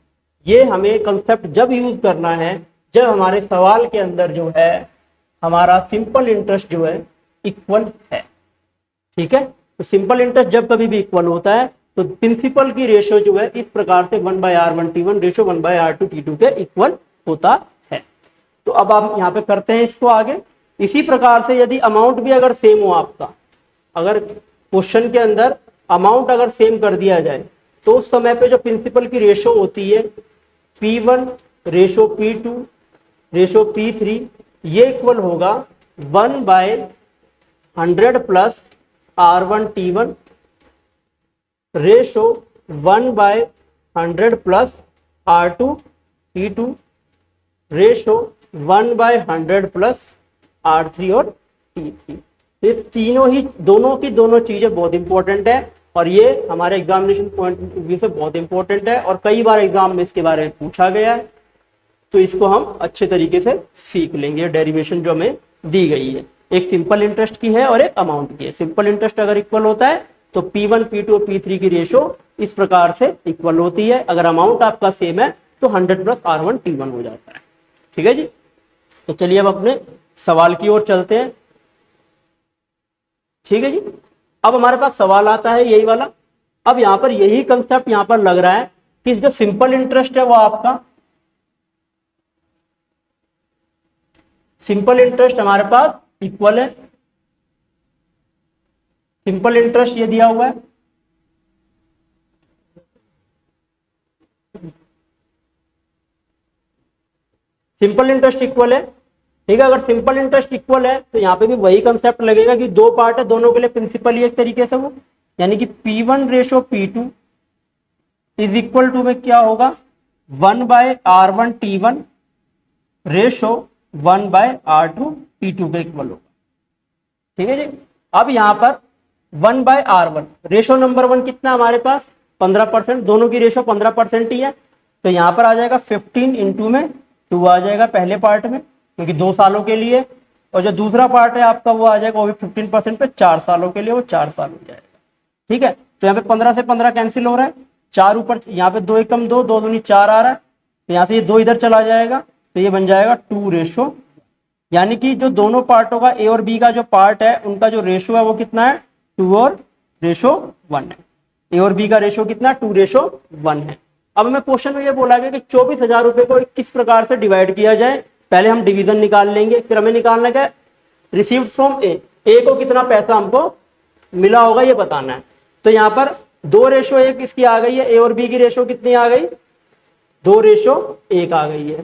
[SPEAKER 1] ये हमें कंसेप्ट जब यूज करना है जब हमारे सवाल के अंदर जो है हमारा सिंपल इंटरेस्ट जो है इक्वल है, ठीक है। तो सिंपल इंटरेस्ट जब कभी भी इक्वल होता है तो प्रिंसिपल की रेशो जो है इस प्रकार से 1/R1T1 रेशो 1/R2T2 के इक्वल होता है। तो अब आप यहाँ पे करते हैं इसको आगे। इसी प्रकार से यदि अमाउंट भी अगर सेम हो आपका, अगर क्वेश्चन के अंदर अमाउंट अगर सेम कर दिया जाए तो उस समय पे जो प्रिंसिपल की रेशो होती है P1 ratio P2 ratio P3 ये इक्वल होगा 1/100 plus R1T1 ratio 1/100 plus R2T2 ratio 1/100 plus R3 और T3। ये तीनों ही दोनों की दोनों चीजें बहुत इंपॉर्टेंट है और ये हमारे एग्जामिनेशन पॉइंट ऑफ व्यू से बहुत इंपॉर्टेंट है और कई बार एग्जाम में इसके बारे में पूछा गया है, तो इसको हम अच्छे तरीके से सीख लेंगे। डेरिवेशन जो हमें दी गई है एक सिंपल इंटरेस्ट की है और एक अमाउंट की है। सिंपल इंटरेस्ट अगर इक्वल होता है तो P1 P2 और P3 की रेशो इस प्रकार से इक्वल होती है, अगर अमाउंट आपका सेम है तो 100 प्लस R1T1 हो जाता है, ठीक है जी। तो चलिए अब अपने सवाल की ओर चलते हैं, ठीक है जी। अब हमारे पास सवाल आता है यही वाला। अब यहां पर यही कंसेप्ट यहां पर लग रहा है कि जो सिंपल इंटरेस्ट है वो आपका सिंपल इंटरेस्ट हमारे पास इक्वल है, सिंपल इंटरेस्ट ये दिया हुआ है, सिंपल इंटरेस्ट इक्वल है, ठीक है। अगर सिंपल इंटरेस्ट इक्वल है तो यहाँ पे भी वही कंसेप्ट लगेगा कि दो पार्ट है, दोनों के लिए प्रिंसिपल ही एक तरीके से वो, यानी कि P1 ratio P2 is equal to में क्या होगा 1/R1T1 रेशो 1/R2T2 के इक्वल होगा, ठीक है जी। अब यहाँ पर 1/R1 रेशो नंबर 1 कितना हमारे पास 15%, दोनों की रेशो 15% ही है, तो यहाँ पर आ जाएगा 15 इंटू में 2 आ जाएगा पहले पार्ट में क्योंकि 2 सालों के लिए, और जो दूसरा पार्ट है आपका वो आ जाएगा वो भी 15% पे 4 सालों के लिए, वो 4 साल हो जाएगा, ठीक है। तो यहाँ पे 15 से 15 कैंसिल हो रहा है, 4 ऊपर, यहाँ पे 2 एकम 2, 2 दूनी 4 आ रहा है, तो यहाँ से ये 2 इधर चला जाएगा तो ये बन जाएगा 2 रेशो, यानी कि जो दोनों पार्टों का ए और बी का जो पार्ट है उनका जो रेशो है वो कितना है 2 और रेशो 1 है। ए और बी का रेशो कितना 2 रेशो 1 है। अब हमें क्वेश्चन में ये बोला गया कि 24,000 रुपए को किस प्रकार से डिवाइड किया जाए। पहले हम डिवीजन निकाल लेंगे, फिर हमें निकालना क्या रिसीव्ड फ्रॉम ए को कितना पैसा हमको मिला होगा ये बताना है। तो यहाँ पर 2 रेशो 1 इसकी आ गई है, ए और बी की रेशो कितनी आ गई 2 रेशो 1 आ गई है,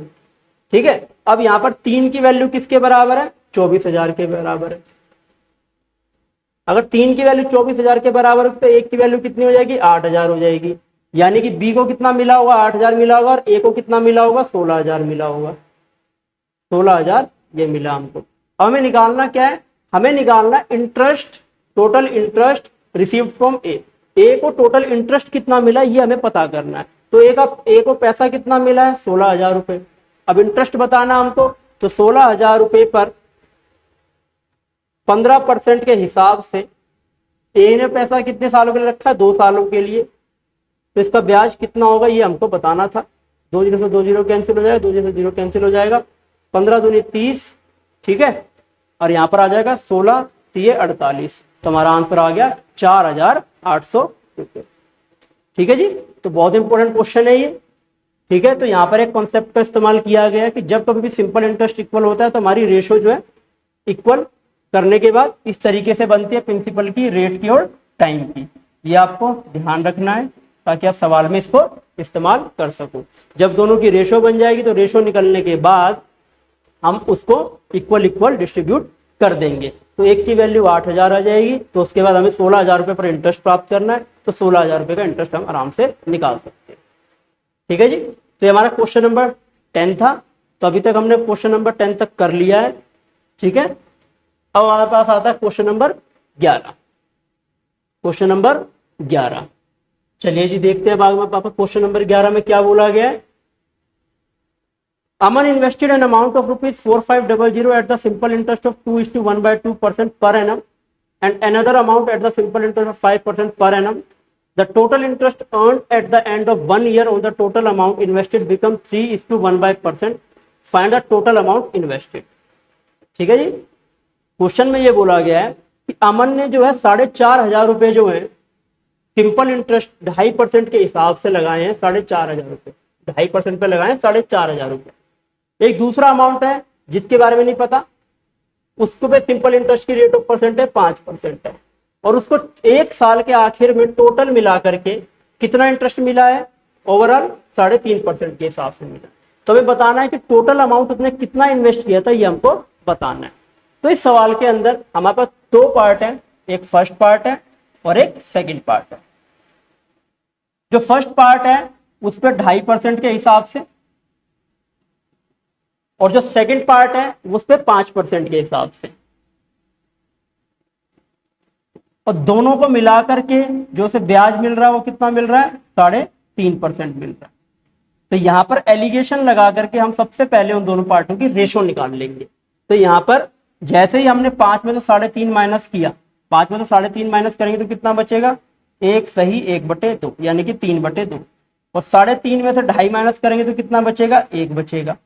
[SPEAKER 1] ठीक है। अब यहाँ पर 3 की वैल्यू किसके बराबर है 24,000 के बराबर है। अगर 3 की वैल्यू 24,000 के बराबर है तो 1 की वैल्यू कितनी हो जाएगी 8,000 हो जाएगी, यानी कि बी को कितना मिला होगा 8,000 मिला होगा और ए को कितना मिला होगा 16,000 मिला होगा, 16,000 ये मिला हमको। अब हमें निकालना क्या है, हमें निकालना interest, total interest received from A को टोटल इंटरेस्ट कितना मिला ये हमें पता करना है। तो ए को पैसा कितना मिला है 16,000 रुपए। अब इंटरेस्ट बताना हमको, तो 16,000 रुपए पर 15% के हिसाब से ए ने पैसा कितने सालों के लिए रखा है 2 सालों के लिए, तो इसका ब्याज कितना होगा ये हमको बताना था। 2 0 से 2 0 कैंसिल हो जाएगा, 2 0 से 0 कैंसिल हो जाएगा, 15 दूनी 30, ठीक है, और यहाँ पर आ जाएगा 16 3 48, तो हमारा आंसर आ गया 4,800 रुपये, ठीक है जी। तो बहुत इंपॉर्टेंट क्वेश्चन है ये, ठीक है। तो यहाँ पर एक कॉन्सेप्ट का इस्तेमाल किया गया है कि जब कभी भी सिंपल इंटरेस्ट इक्वल होता है तो हमारी रेशो जो है इक्वल करने के बाद इस तरीके से बनती है प्रिंसिपल की, रेट की और टाइम की। ये आपको ध्यान रखना है ताकि आप सवाल में इसको इस्तेमाल कर सको। जब दोनों की रेशो बन जाएगी तो रेशो निकलने के बाद हम उसको इक्वल इक्वल डिस्ट्रीब्यूट कर देंगे। तो एक की वैल्यू 8,000 आ जाएगी, तो उसके बाद हमें 16,000 रुपये पर इंटरेस्ट प्राप्त करना है, तो 16,000 रुपये का इंटरेस्ट हम आराम से निकाल सकते हैं। ठीक है जी। तो ये हमारा क्वेश्चन नंबर 10 था। तो अभी तक हमने क्वेश्चन नंबर 10 तक कर लिया है। ठीक है, अब हमारे पास आता है क्वेश्चन नंबर 11। क्वेश्चन नंबर 11, चलिए जी देखते हैं भाग में पापा क्वेश्चन नंबर 11 में क्या बोला गया है। Aman invested an amount of rupees 4500 at the simple interest of 2:1/2% per annum and another amount at the simple interest of 5% per annum. The total interest earned at the end of 1 year on the total amount invested becomes 3:1%. Find the total amount invested. ठीक है जी। Question में ये बोला गया है कि अमन ने जो है 4,500 रुपए जो है सिंपल इंटरेस्ट 2.5% के हिसाब से लगाए हैं, 4,500 रुपए 2.5% पे लगाए हैं 4,500 रुपए। एक दूसरा अमाउंट है जिसके बारे में नहीं पता, उसको पे सिंपल इंटरेस्ट की रेट ऑफ परसेंट है 5% है, और उसको एक साल के आखिर में टोटल मिला करके कितना इंटरेस्ट मिला है, ओवरऑल 3.5% के हिसाब से मिला। तो हमें बताना है कि टोटल अमाउंट उसने कितना इन्वेस्ट किया था, ये हमको बताना है। तो इस सवाल के अंदर हमारे पास दो पार्ट है, एक फर्स्ट पार्ट है और एक सेकेंड पार्ट है। जो फर्स्ट पार्ट है उस पर 2.5% के हिसाब से, और जो सेकंड पार्ट है उस पे 5% के हिसाब से, और दोनों को मिलाकर के जो उसे ब्याज मिल रहा है वो कितना मिल रहा है, 3.5% मिल रहा है। तो यहां पर एलिगेशन लगा करके हम सबसे पहले उन दोनों पार्टों की रेशो निकाल लेंगे। तो यहां पर जैसे ही हमने 5 में से 3.5 माइनस किया, 5 में से 3.5 माइनस करेंगे तो कितना बचेगा, 1 सही 1/2 यानी कि 3/2, और 3.5 में से 2.5 माइनस करेंगे तो कितना बचेगा, 1 बचेगा।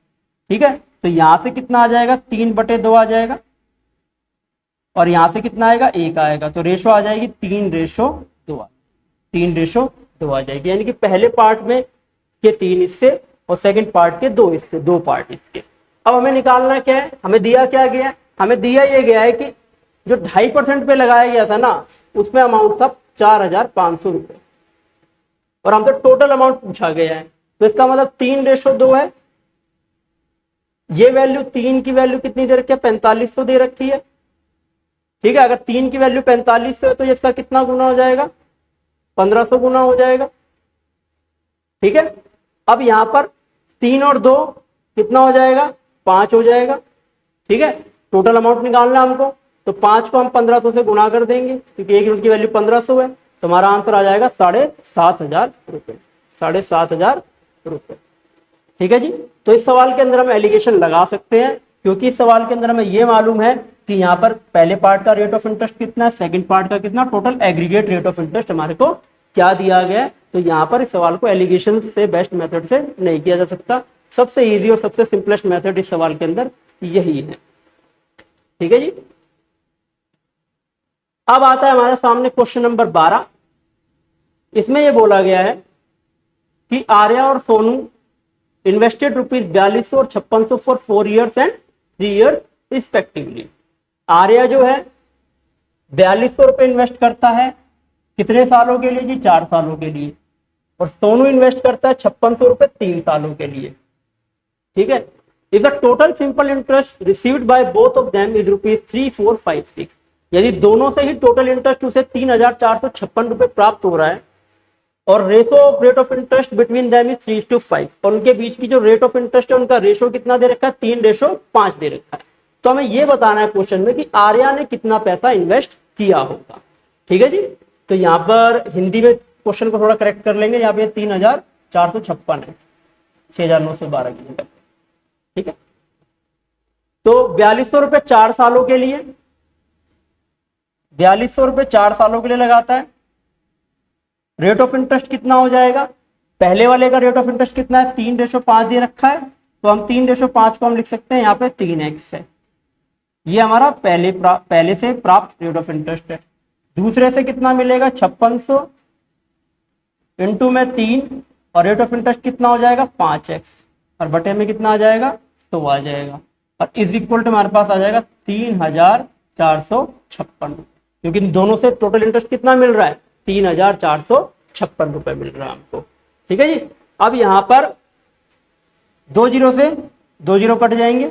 [SPEAKER 1] ठीक है, तो यहां से कितना आ जाएगा, 3/2 आ जाएगा, और यहां से कितना आएगा, 1 आएगा। तो रेशो आ जाएगी 3:2, 3:2 आ जाएगी, यानी कि पहले पार्ट में के 3 हिस्से और सेकंड पार्ट के 2 हिस्से, 2 पार्ट इसके। अब हमें निकालना क्या है, हमें दिया क्या गया है, हमें दिया ये गया है कि जो 2.5% पे लगाया गया था ना, उसमें अमाउंट था 4,500 रुपए, और हमसे टोटल अमाउंट पूछा गया है। तो इसका मतलब 3:2 है। ये वैल्यू 3 की वैल्यू कितनी दे रखी है, 4500 दे रखी है। ठीक है, अगर 3 की वैल्यू 4500 है तो इसका कितना गुना हो जाएगा, 1500 गुना हो जाएगा। ठीक है, अब यहां पर 3 और 2 कितना हो जाएगा, 5 हो जाएगा। ठीक है, टोटल अमाउंट निकालना हमको, तो 5 को हम 1500 से गुना कर देंगे क्योंकि एक यूनिट की वैल्यू 1500 है। तो हमारा आंसर आ जाएगा 7,500 रुपए, 7,500 रुपए। ठीक है जी। तो इस सवाल के अंदर हम एलिगेशन लगा सकते हैं क्योंकि इस सवाल के अंदर हमें यह मालूम है कि यहाँ पर पहले पार्ट का रेट ऑफ इंटरेस्ट कितना है, सेकंड पार्ट का कितना, total aggregate rate of interest हमारे को क्या दिया गया है। तो यहाँ पर इस सवाल को एलिगेशन से बेस्ट मेथड से नहीं किया जा सकता। सबसे इजी और सबसे सिंपलेस्ट मेथड इस सवाल के अंदर यही है। ठीक है जी। अब आता है हमारे सामने क्वेश्चन नंबर 12। इसमें यह बोला गया है कि आर्या और सोनू इन्वेस्टेड ₹4200 और 5600 for 4 years and 3 years respectively. Arya जो है 4200 रुपए इन्वेस्ट करता है, कितने सालों के लिए जी, 4 सालों के लिए, और सोनू इन्वेस्ट करता है 5600 रुपए 3 सालों के लिए। ठीक है, if the total simple interest received by both of them is ₹3456, यदि दोनों से ही टोटल इंटरेस्ट उसे 3,456 रुपए प्राप्त हो रहा है, और ratio of rate of interest between them is 3:5, और उनके बीच की जो रेट ऑफ इंटरेस्ट है उनका रेशो कितना दे रखा है, 3:5 दे रखा है। तो हमें यह बताना है क्वेश्चन में कि आर्या ने कितना पैसा इन्वेस्ट किया होगा। ठीक है जी। तो यहाँ पर हिंदी में क्वेश्चन को थोड़ा करेक्ट कर लेंगे, यहाँ पे 3,456 है, 6,912 की जगह। ठीक है, तो 4200 रुपए 4 सालों के लिए, 4200 रुपए 4 सालों के लिए लगाता है। रेट ऑफ इंटरेस्ट कितना हो जाएगा, पहले वाले का रेट ऑफ इंटरेस्ट कितना है, 3:5 दे रखा है, तो हम 3:5 को हम लिख सकते हैं यहाँ पे 3x है। ये हमारा पहले से प्राप्त रेट ऑफ इंटरेस्ट है। दूसरे से कितना मिलेगा, 5600 इंटू में 3, और रेट ऑफ इंटरेस्ट कितना हो जाएगा 5x, और बटे में कितना आ जाएगा 100 आ जाएगा। और इज इक्वल टू हमारे पास आ जाएगा 3,456, क्योंकि इन दोनों से टोटल इंटरेस्ट कितना मिल रहा है, 3,456 रुपए मिल रहा है हमको। ठीक है जी। अब यहाँ पर 2 जीरो से 2 जीरो कट जाएंगे,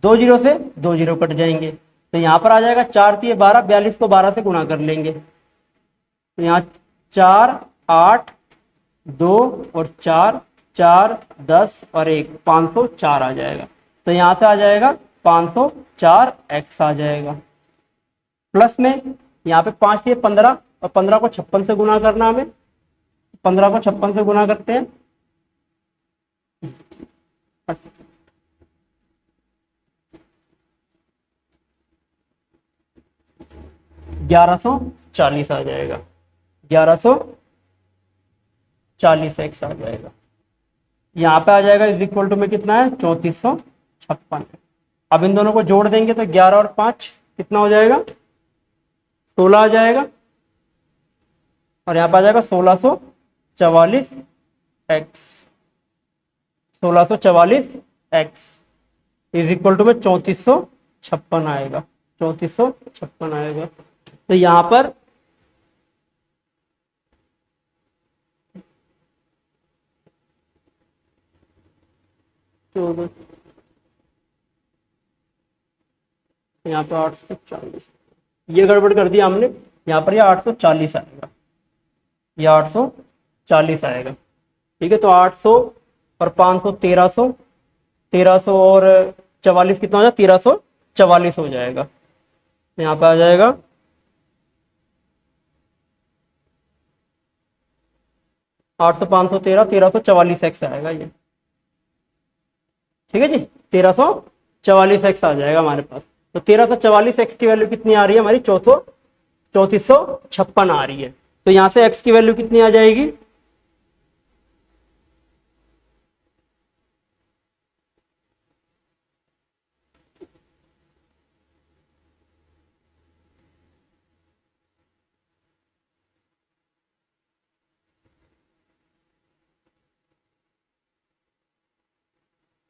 [SPEAKER 1] 2 जीरो से 2 जीरो कट जाएंगे, तो यहाँ पर आ जाएगा 4 3 12, 42 को 12 से गुणा कर लेंगे, तो यहाँ 4 8 2 और 4 4 10 और 1 504 आ जाएगा। तो यहाँ से आ जाएगा 504x आ जाएगा। प्लस में यहाँ पे 5 3 15 और 15 को 56 से गुणा करना, हमें 15 को 56 से गुणा करते हैं, 1140 आ जाएगा, 1140x आ जाएगा। यहाँ पे आ जाएगा इज इक्वल टू में कितना है, 3456 है। अब इन दोनों को जोड़ देंगे तो 11 और 5 कितना हो जाएगा, 16 आ जाएगा, और यहाँ पे आ जाएगा 1644x इज इक्वल टू में 3456 आएगा, 3456 आएगा। तो यहाँ पर यहाँ पे 840, ये गड़बड़ कर दिया हमने, यहाँ पर ये 840 आएगा, ये 840 आएगा। ठीक है, तो 800 और 500 1300, 1300 और 44 कितना हो जाएगा, 1344 हो जाएगा। यहाँ पे आ जाएगा 800 500 13 1344x आएगा ये। ठीक है जी, 1344x आ जाएगा हमारे पास। तो 1344x की वैल्यू कितनी आ रही है हमारी, 3456 आ रही है। तो यहां से x की वैल्यू कितनी आ जाएगी,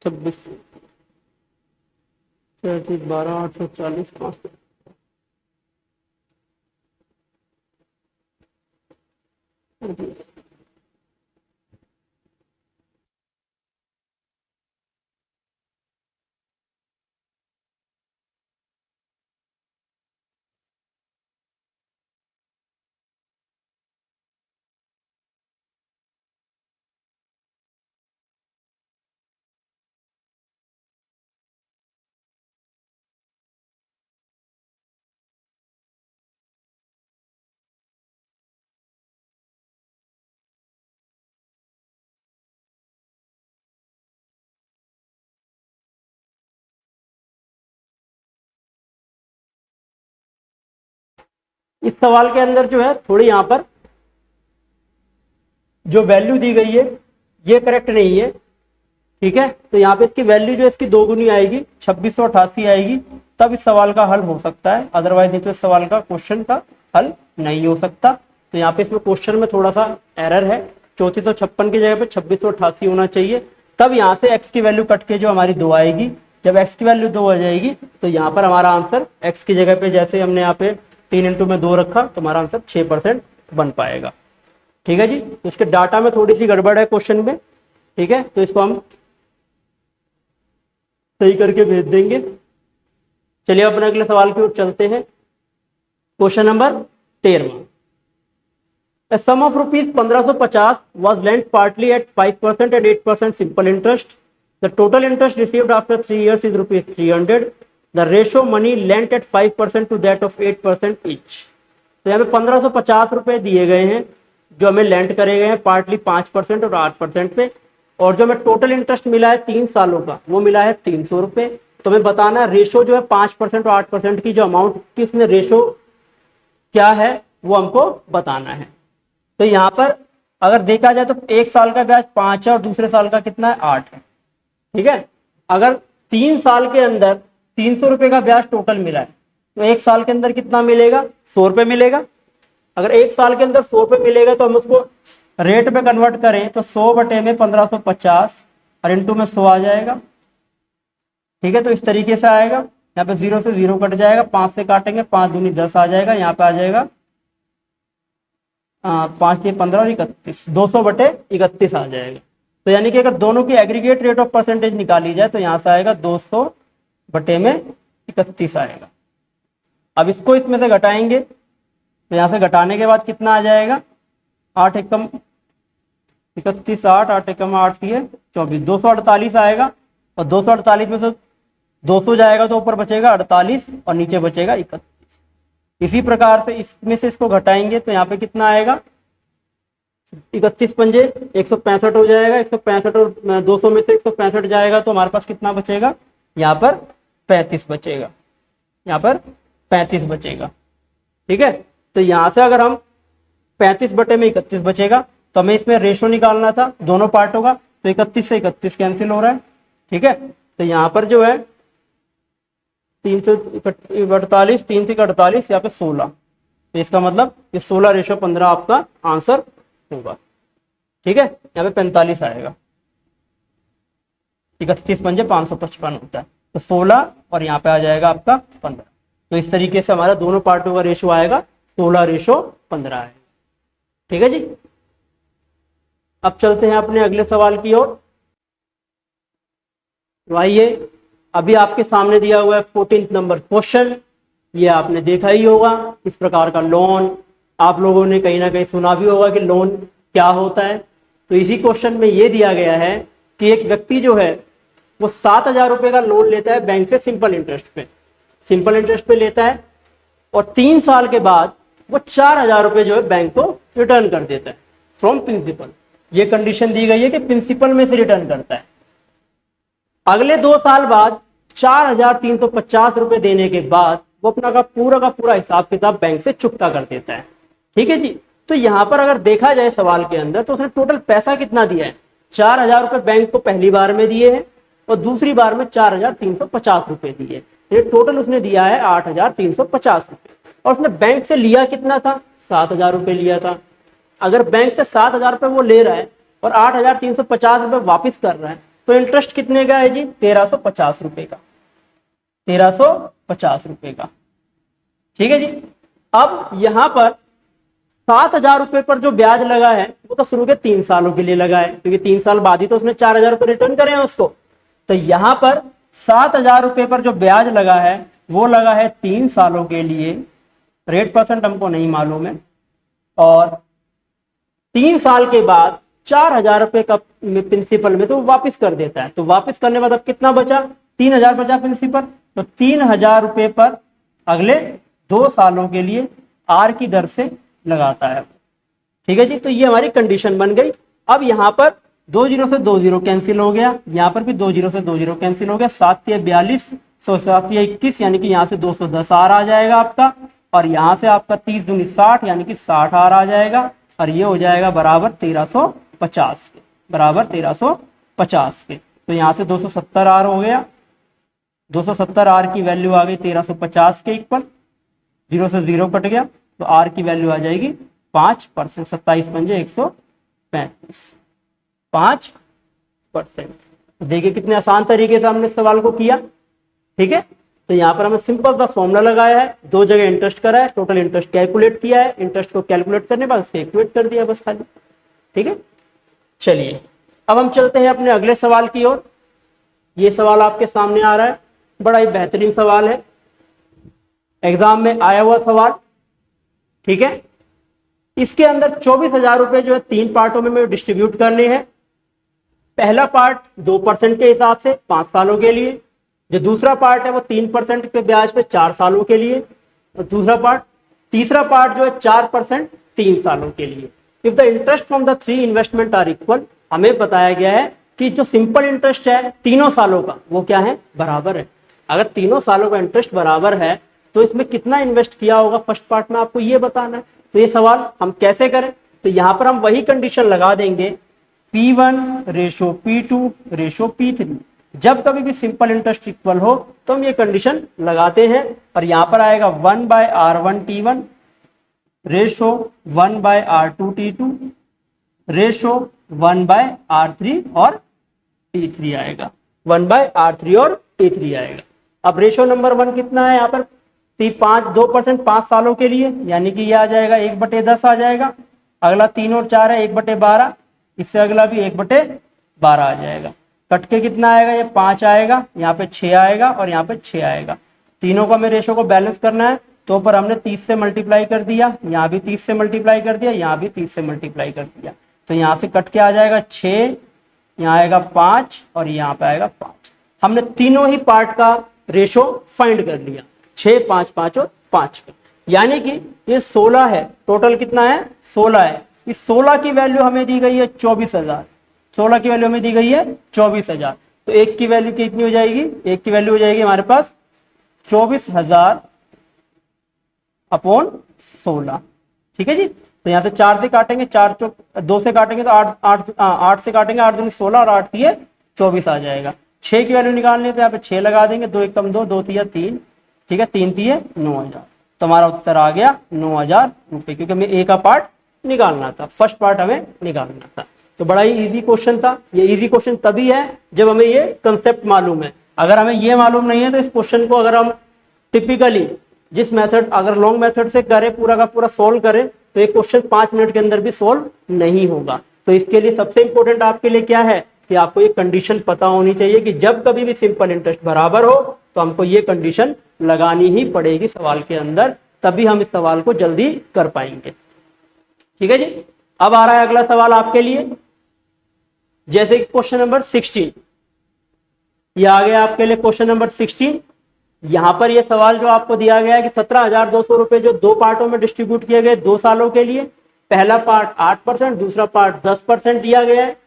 [SPEAKER 1] छब्बीस 12 840 5। इस सवाल के अंदर जो है थोड़ी यहाँ पर जो वैल्यू दी गई है ये करेक्ट नहीं है। ठीक है, तो यहाँ पे इसकी वैल्यू जो इसकी दोगुनी आएगी, 2688 आएगी, तब इस सवाल का हल हो सकता है, अदरवाइज नहीं तो इस सवाल का क्वेश्चन का हल नहीं हो सकता। तो यहाँ पे इसमें क्वेश्चन में थोड़ा सा एरर है, 3456 की जगह पे 2688 होना चाहिए। तब यहाँ से x की वैल्यू कट के जो हमारी 2 आएगी, जब x की वैल्यू 2 आ जाएगी तो यहाँ पर हमारा आंसर x की जगह पे जैसे हमने यहाँ पे 3 इंटू में 2 रखा तो हमारा आंसर 6% बन पाएगा। ठीक है जी, इसके डाटा में थोड़ी सी गड़बड़ है क्वेश्चन में। ठीक है, तो इसको हम सही करके भेज देंगे। चलिए अपने अगले सवाल की ओर चलते हैं। Question number 13। A sum of rupees 1550 was lent partly at 5% and 8% simple interest. The total interest received after 3 years is rupees 300. The ratio money lent at 5% to that of 8% each. तो यहाँ पे 1550 रुपए दिए गए हैं जो हमें लेंट करे गए हैं, पार्टली 5% और 8% पे, और जो हमें टोटल इंटरेस्ट मिला है 3 सालों का वो मिला है 300 रुपए। तो हमें बताना है रेशो जो है 5% और 8% की जो अमाउंट की उसमें रेशो क्या है वो हमको बताना है। तो यहाँ पर अगर देखा जाए तो एक साल का ब्याज 5 है और दूसरे साल का कितना है 8 है। ठीक है, अगर 3 साल के अंदर 300 रुपए का ब्याज टोटल मिला है तो एक साल के अंदर कितना मिलेगा, 100 रुपए मिलेगा। अगर एक साल के अंदर 100 रुपए मिलेगा तो हम उसको रेट में कन्वर्ट करें तो 100 बटे में 1550 और इंटू में 100 आ जाएगा। ठीक है, तो इस तरीके से आएगा। यहाँ पे 0 से 0 कट जाएगा, 5 से काटेंगे, 5 दूनी 10 आ जाएगा। यहाँ पे आ जाएगा 5 से 15 और 31, 200/31 आ जाएगा। तो यानी कि अगर दोनों की एग्रीगेट रेट ऑफ परसेंटेज निकाली जाए तो यहाँ से आएगा 200/31 आएगा। अब इसको इसमें से घटाएंगे तो यहाँ से घटाने के बाद कितना आ जाएगा, 8 एकम 31, 8 एकम 8 24, 248 आएगा। और 248 में से 200 जाएगा तो ऊपर बचेगा 48 और नीचे बचेगा 31। इसी प्रकार से इसमें से इसको घटाएंगे तो यहाँ पे कितना आएगा, 31 पंजे 165 हो जाएगा। 165 और 200 में से 165 जाएगा तो हमारे पास कितना बचेगा, यहाँ पर 35 बचेगा। यहाँ पर 35 बचेगा। ठीक है, तो यहाँ से अगर हम 35/31 बचेगा तो हमें इसमें रेशो निकालना था दोनों पार्टों का। तो 31 से 31 कैंसिल हो रहा है। ठीक है, तो यहाँ पर जो है 3 से 48, 3 से 48, यहाँ पे 16। तो इसका मतलब ये 16:15 आपका आंसर होगा। ठीक है, यहाँ पे 45 आएगा। 31 पंजे 555 होता है, तो 16 और यहाँ पे आ जाएगा आपका 15। तो इस तरीके से हमारा दोनों पार्टों का रेशो आएगा 16:15 आएगा। ठीक है जी, अब चलते हैं अपने अगले सवाल की ओर। तो आइए, अभी आपके सामने दिया हुआ है 14 नंबर क्वेश्चन। ये आपने देखा ही होगा, इस प्रकार का लोन आप लोगों ने कहीं ना कहीं सुना भी होगा कि लोन क्या होता है। तो इसी क्वेश्चन में ये दिया गया है कि एक व्यक्ति जो है वो 7,000 रुपए का लोन लेता है बैंक से सिंपल इंटरेस्ट पे लेता है और 3 साल के बाद वो 4,000 रुपए जो है बैंक को रिटर्न कर देता है फ्रॉम प्रिंसिपल। ये कंडीशन दी गई है कि प्रिंसिपल में से रिटर्न करता है। अगले 2 साल बाद 4,350 रुपए देने के बाद वो अपना का पूरा हिसाब किताब बैंक से चुकता कर देता है। ठीक है जी, तो यहां पर अगर देखा जाए सवाल के अंदर तो उसने टोटल पैसा कितना दिया है, 4,000 रुपए बैंक को पहली बार में दिए हैं और दूसरी बार में 4,350 रुपए दिए। ये टोटल उसने दिया है 8,350 रुपए। और उसने बैंक से लिया कितना था, 7,000 रुपए लिया था। अगर बैंक से 7,000 रुपए वो ले रहा है और 8,350 रुपए वापिस कर रहा है तो इंटरेस्ट कितने का है जी, 1,350 रुपए का, 1,350 रुपए का। ठीक है जी, अब यहां पर 7,000 रुपए पर जो ब्याज लगा है वो तो शुरू के 3 सालों के लिए लगा है, क्योंकि 3 साल बाद ही तो उसने 4,000 रुपए रिटर्न करे हैं उसको। तो यहां पर 7,000 रुपए पर जो ब्याज लगा है वो लगा है 3 सालों के लिए। रेट परसेंट हमको नहीं मालूम है। और 3 साल के बाद 4,000 रुपए का प्रिंसिपल में तो वापस कर देता है। तो वापस करने के बाद अब कितना बचा, 3,000 बचा प्रिंसिपल। तो 3,000 रुपए पर अगले 2 सालों के लिए आर की दर से लगाता है। ठीक है जी, तो ये हमारी कंडीशन बन गई। अब यहां पर 2 0 से 2 0 कैंसिल हो गया, यहां पर भी 2 0 से 2 0 कैंसिल हो गया। 7 या 42, 7 या 21 यानी कि यहां से 210 आर आ जाएगा आपका। और यहां से आपका 30 दूनी 60 यानी कि 60 आर आ जाएगा। और ये हो जाएगा बराबर 1,350 के, बराबर 1,350 के। तो यहां से 270 आर हो गया। 270 आर की वैल्यू आ गई 1,350 के इक्वल। 0 से 0 कट गया तो आर की वैल्यू आ जाएगी 5%। 27 पंजे 135, 5%। देखिए कितने आसान तरीके से हमने सवाल को किया। ठीक है, तो यहाँ पर हमें सिंपल सा फॉर्मूला लगाया है, 2 जगह इंटरेस्ट करा है, टोटल इंटरेस्ट कैलकुलेट किया है, इंटरेस्ट को कैलकुलेट करने के बाद उसको इक्वेट कर दिया बस खाली। ठीक है, चलिए अब हम चलते हैं अपने अगले सवाल की ओर। ये सवाल आपके सामने आ रहा है, बड़ा ही बेहतरीन सवाल है, एग्जाम में आया हुआ सवाल। ठीक है, इसके अंदर 24,000 रुपए जो है 3 पार्टों में डिस्ट्रीब्यूट करने हैं। पहला पार्ट 2% के हिसाब से 5 सालों के लिए, जो दूसरा पार्ट है वो 3% के ब्याज पे 4 सालों के लिए, और तीसरा पार्ट जो है 4% 3 सालों के लिए। If the interest from the 3 investment are equal, हमें बताया गया है कि जो सिंपल इंटरेस्ट है तीनों सालों का वो क्या है, बराबर है। अगर तीनों सालों का इंटरेस्ट बराबर है तो इसमें कितना इन्वेस्ट किया होगा फर्स्ट पार्ट में आपको ये बताना है। तो ये सवाल हम कैसे करें, तो यहां पर हम वही कंडीशन लगा देंगे, P1:P2:P3। जब कभी भी सिंपल इंटरेस्ट इक्वल हो तो हम ये कंडीशन लगाते हैं। और यहां पर आएगा 1/R1T1 ratio 1/R2T2 ratio 1/R3 और T3 आएगा, 1/R3 और A3 आएगा। अब रेशो नंबर 1 कितना है यहाँ पर 2% 5 सालों के लिए, यानी कि ये आ जाएगा 1/10 आ जाएगा। अगला 3 और 4 है 1/12, इससे अगला भी 1/12 आ जाएगा। कट के कितना आएगा, ये 5 आएगा, यहाँ पे 6 आएगा और यहाँ पे 6 आएगा। तीनों का हमें रेशो को बैलेंस करना है, तो पर हमने 30 से मल्टीप्लाई कर दिया, यहाँ भी 30 से मल्टीप्लाई कर दिया, यहाँ भी 30 से मल्टीप्लाई कर दिया, तो यहाँ से कट के आ जाएगा 6, यहाँ आएगा 5 और यहाँ पे आएगा 5। हमने तीनों ही पार्ट का रेशो फाइंड कर लिया, 6, 5, 5 और 5 का। यानी कि ये 16 है, टोटल कितना है 16 है। इस 16 की वैल्यू हमें दी गई है 24,000, 16 की वैल्यू हमें दी गई है 24,000, तो एक की वैल्यू कितनी हो जाएगी, एक की वैल्यू हो जाएगी हमारे पास 24,000 अपॉन 16। ठीक है जी, तो यहाँ से 4 से काटेंगे, 2 से काटेंगे तो 8 से काटेंगे, 8 दूनी 16 और 8 दिए 24 आ जाएगा। 6 की वैल्यू निकालनी है तो यहाँ पे 6 लगा देंगे, 2 एकम 2, 2 तिया 3, ठीक है, 3 तिये 9,000। तो हमारा उत्तर आ गया 9,000 रुपये, क्योंकि हमें ए का पार्ट निकालना था, फर्स्ट पार्ट हमें निकालना था। तो बड़ा ही इजी क्वेश्चन था। ये इजी क्वेश्चन तभी है जब हमें ये कंसेप्ट मालूम है। अगर हमें ये मालूम नहीं है तो इस क्वेश्चन को अगर हम टिपिकली जिस मेथड, अगर लॉन्ग मेथड से करें, पूरा का पूरा सोल्व करें, तो एक क्वेश्चन 5 मिनट के अंदर भी सोल्व नहीं होगा। तो इसके लिए सबसे इंपॉर्टेंट आपके लिए क्या है कि आपको ये कंडीशन पता होनी चाहिए कि जब कभी भी सिंपल इंटरेस्ट बराबर हो तो हमको ये कंडीशन लगानी ही पड़ेगी सवाल के अंदर, तभी हम इस सवाल को जल्दी कर पाएंगे। ठीक है जी, अब आ रहा है अगला सवाल आपके लिए, जैसे क्वेश्चन नंबर 16। ये आ गया आपके लिए क्वेश्चन नंबर 16। यहां पर यह सवाल जो आपको दिया गया है कि 17,200 रुपए जो 2 पार्टों में डिस्ट्रीब्यूट किए गए 2 सालों के लिए, पहला पार्ट 8%, दूसरा पार्ट 10% दिया गया है,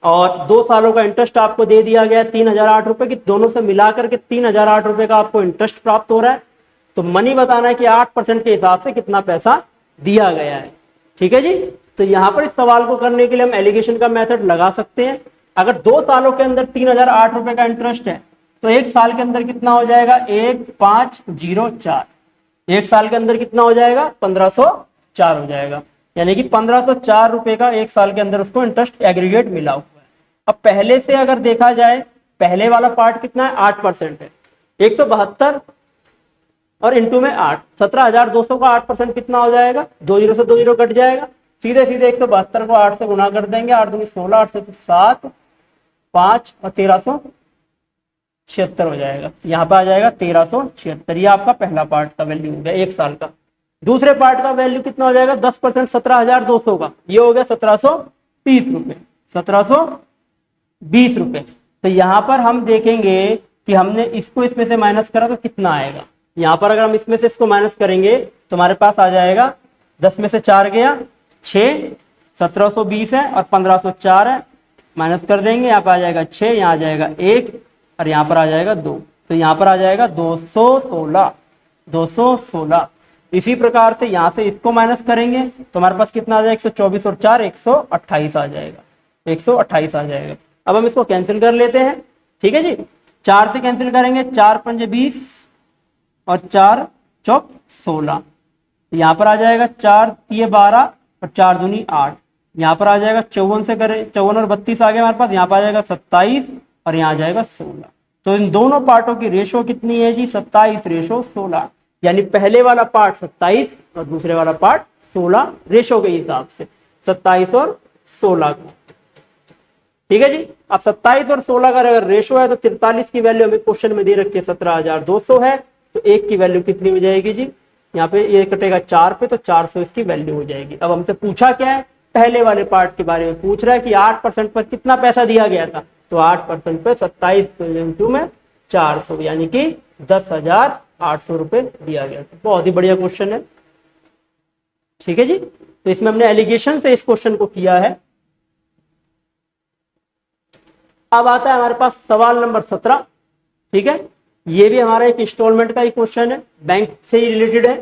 [SPEAKER 1] और 2 सालों का इंटरेस्ट आपको दे दिया गया है 3,008 रुपए की, दोनों से मिलाकर के 3,008 रुपए का आपको इंटरेस्ट प्राप्त हो रहा है। तो मनी बताना है कि 8% के हिसाब से कितना पैसा दिया गया है। ठीक है जी, तो यहां पर इस सवाल को करने के लिए हम एलिगेशन का मेथड लगा सकते हैं। अगर 2 सालों के अंदर 3,008 रुपए का इंटरेस्ट है तो 1 साल के अंदर कितना हो जाएगा, 1,504। 1 साल के अंदर कितना हो जाएगा, 1,504 हो जाएगा, यानी कि 1,504 रुपए का 1 साल के अंदर उसको इंटरेस्ट एग्रीगेट मिला हुआ है। अब पहले से अगर देखा जाए, पहले वाला पार्ट कितना है, 8% है, 172 और इंटू में 8, 17,200 का 8% कितना हो जाएगा, 2 जीरो से 2 जीरो कट जाएगा, सीधे सीधे 172 को 8 से गुना कर देंगे, 8 दूनी 16, 8 से 7, 5 और 1376 हो जाएगा। यहाँ पे आ जाएगा 1376। ये आपका पहला पार्ट का वैल्यू हो गया 1 साल का। दूसरे पार्ट का वैल्यू कितना हो जाएगा, 10% 17,200 का, ये हो गया 1,720 रुपए, 1,720 रुपए। तो यहाँ पर हम देखेंगे कि हमने इसको इसमें से माइनस करा तो कितना आएगा। यहाँ पर अगर हम इसमें से इसको माइनस करेंगे तो हमारे पास आ जाएगा 10 में से 4 गया 6, 1,720 है और 1,504 है, माइनस कर देंगे, यहाँ पर आ जाएगा 6, यहाँ आ जाएगा 1 और यहाँ पर आ जाएगा 2, तो यहाँ पर आ जाएगा 216। इसी प्रकार से यहाँ से इसको माइनस करेंगे तो हमारे पास कितना आ जाएगा, 124 और 4 128 आ जाएगा, 128 आ जाएगा। अब हम इसको कैंसिल कर लेते हैं। ठीक है जी, 4 से कैंसिल करेंगे, 4 पंजे 20 और 4 चौक 16, यहाँ पर आ जाएगा 4 तिये 12 और 4 दूनी 8, यहाँ पर आ जाएगा 54 से करें, 54 और 32 आ गया हमारे पास, यहाँ पर आ जाएगा 27 और यहाँ आ जाएगा 16। तो इन दोनों पार्टों की रेशो कितनी है जी, 27:16, यानी पहले वाला पार्ट 27 और दूसरे वाला पार्ट 16 रेशो के हिसाब से 27 और 16 का। ठीक है जी, अब 27 और 16 का अगर रेशो है तो 43 की वैल्यू हमें क्वेश्चन में दे रखी है 17,200 है, तो 1 की वैल्यू कितनी हो जाएगी जी, यहाँ पे ये कटेगा 4 पे तो 400 इसकी वैल्यू हो जाएगी। अब हमसे पूछा क्या है, पहले वाले पार्ट के बारे में पूछ रहा है कि 8% पर कितना पैसा दिया गया था, तो 8% पे 27 इंटू में 400 यानी कि 10,800 रुपए दिया गया था। बहुत ही बढ़िया क्वेश्चन है। ठीक है जी, तो इसमें हमने एलिगेशन से इस क्वेश्चन को किया है। अब आता है हमारे पास सवाल नंबर 17। ठीक है, ये भी हमारा एक इंस्टॉलमेंट का ही क्वेश्चन है, बैंक से ही रिलेटेड है।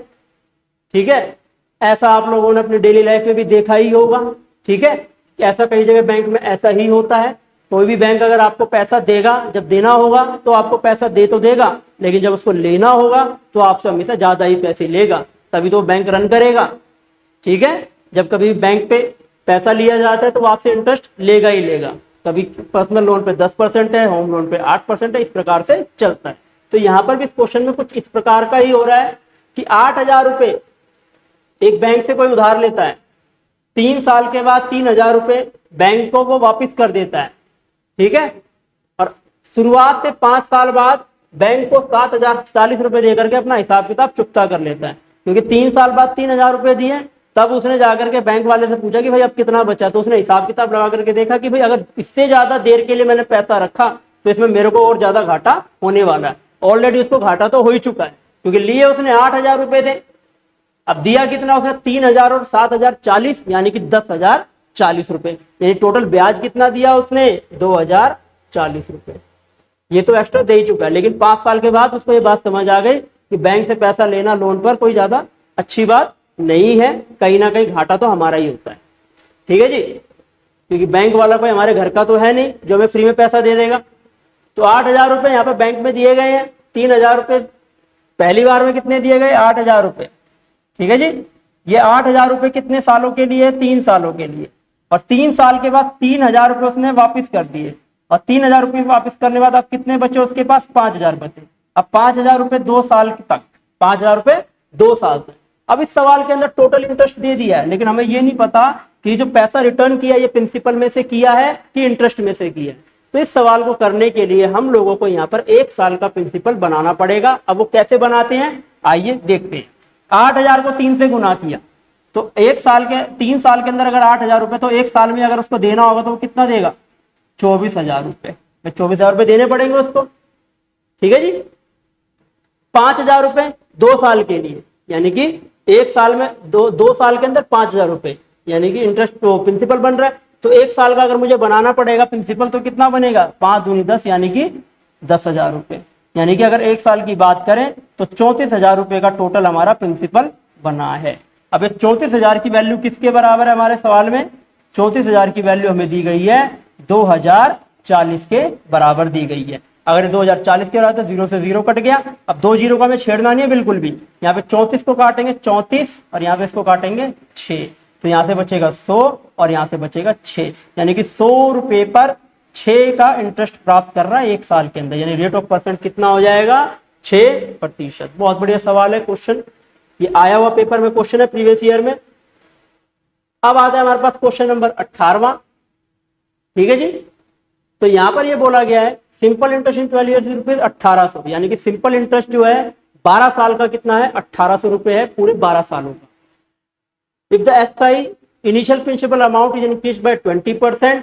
[SPEAKER 1] ठीक है, ऐसा आप लोगों ने अपनी डेली लाइफ में भी देखा ही होगा। ठीक है, ऐसा कई जगह बैंक में ऐसा ही होता है, कोई भी बैंक अगर आपको पैसा देगा, जब देना होगा तो आपको पैसा दे तो देगा, लेकिन जब उसको लेना होगा तो आपसे हमेशा ज्यादा ही पैसे लेगा, तभी तो बैंक रन करेगा। ठीक है, जब कभी बैंक पे पैसा लिया जाता है तो वो आपसे इंटरेस्ट लेगा ही लेगा। कभी पर्सनल लोन पे 10% है, होम लोन पे 8% है, इस प्रकार से चलता है। तो यहाँ पर भी इस क्वेश्चन में कुछ इस प्रकार का ही हो रहा है कि 8,000 रुपए एक बैंक से कोई उधार लेता है, 3 साल के बाद 3,000 रुपए बैंक को वो वापिस कर देता है, ठीक है। और शुरुआत से 5 साल बाद बैंक को 7,040 रुपए देकर के अपना हिसाब किताब चुकता कर लेता है, क्योंकि 3 साल बाद 3,000 रुपए दिए, तब उसने जाकर के बैंक वाले से पूछा कि भाई अब कितना बचा, तो उसने हिसाब किताब लगा करके देखा कि भाई अगर इससे ज्यादा देर के लिए मैंने पैसा रखा तो इसमें मेरे को और ज्यादा घाटा होने वाला है। ऑलरेडी उसको घाटा तो हो ही चुका है, क्योंकि लिए उसने 8,000 रुपए थे, अब दिया कितना उसने 3,000 और 7,040 यानी कि 10,040 रुपए, यानी टोटल ब्याज कितना दिया उसने 2,040 रुपए। ये तो एक्स्ट्रा दे ही चुका है, लेकिन 5 साल के बाद उसको ये बात समझ आ गई कि बैंक से पैसा लेना लोन पर कोई ज्यादा अच्छी बात नहीं है, कहीं ना कहीं घाटा तो हमारा ही होता है, ठीक है जी, क्योंकि बैंक वाला कोई हमारे घर का तो है नहीं जो हमें फ्री में पैसा दे देगा। तो 8,000 रुपए यहाँ पे बैंक में दिए गए हैं, 3,000 रुपए पहली बार में कितने दिए गए 8,000 रुपए, ठीक है जी। ये 8,000 रुपए कितने सालों के लिए 3 सालों के लिए, और 3 साल के बाद 3,000 रुपए उसने वापिस कर दिए, और 3,000 रुपए वापिस करने के बाद अब कितने बचे उसके पास 5,000 बचे। अब 5,000 रुपए 2 साल तक, 5,000 रुपए 2 साल तक। अब इस सवाल के अंदर टोटल इंटरेस्ट दे दिया है, लेकिन हमें ये नहीं पता कि जो पैसा रिटर्न किया ये प्रिंसिपल में से किया है कि इंटरेस्ट में से किया है। तो इस सवाल को करने के लिए हम लोगों को यहाँ पर 1 साल का प्रिंसिपल बनाना पड़ेगा। अब वो कैसे बनाते हैं आइए देखते हैं। 8,000 को 3 से गुना किया तो 1 साल के 3 साल के अंदर अगर 8,000 रुपए, तो 1 साल में अगर उसको देना होगा तो वो कितना देगा 24,000 रुपए, 24,000 रुपए देने पड़ेंगे उसको, ठीक है जी। 5,000 रुपए 2 साल के लिए, यानी कि 1 साल में 2 साल के अंदर 5,000 रुपए, यानी कि इंटरेस्ट तो प्रिंसिपल बन रहा है। तो 1 साल का अगर मुझे बनाना पड़ेगा प्रिंसिपल तो कितना बनेगा 5 दूनी 10 यानी कि 10,000 रुपए, यानी कि अगर 1 साल की बात करें तो 34,000 रुपए का टोटल हमारा प्रिंसिपल बना है। अब 34,000 की वैल्यू किसके बराबर है हमारे सवाल में, 34,000 की वैल्यू हमें दी गई है 2,040 के बराबर दी गई है। अगर 2,040 के बराबर तो 0 से 0 कट गया। अब 2 0 का हमें छेड़ना नहीं है बिल्कुल भी, यहाँ पे 34 को काटेंगे 34 और यहाँ पे इसको काटेंगे 6, तो यहाँ से बचेगा 100 और यहाँ से बचेगा 6, यानी कि 100 रुपए पर 6 का इंटरेस्ट प्राप्त कर रहा है 1 साल के अंदर, यानी रेट ऑफ परसेंट कितना हो जाएगा 6%। बहुत बढ़िया सवाल है, क्वेश्चन ये आया हुआ पेपर में क्वेश्चन है प्रीवियस ईयर में। अब आता है हमारे पास क्वेश्चन नंबर 18वां, ठीक है जी। तो यहां पर ये बोला गया है simple interest in 12 years rupees 1,800, यानी कि सिंपल इंटरेस्ट जो है 12 साल का कितना है 1,800 रुपए है पूरे 12 सालों का। If the SI initial principal amount is increase by 20%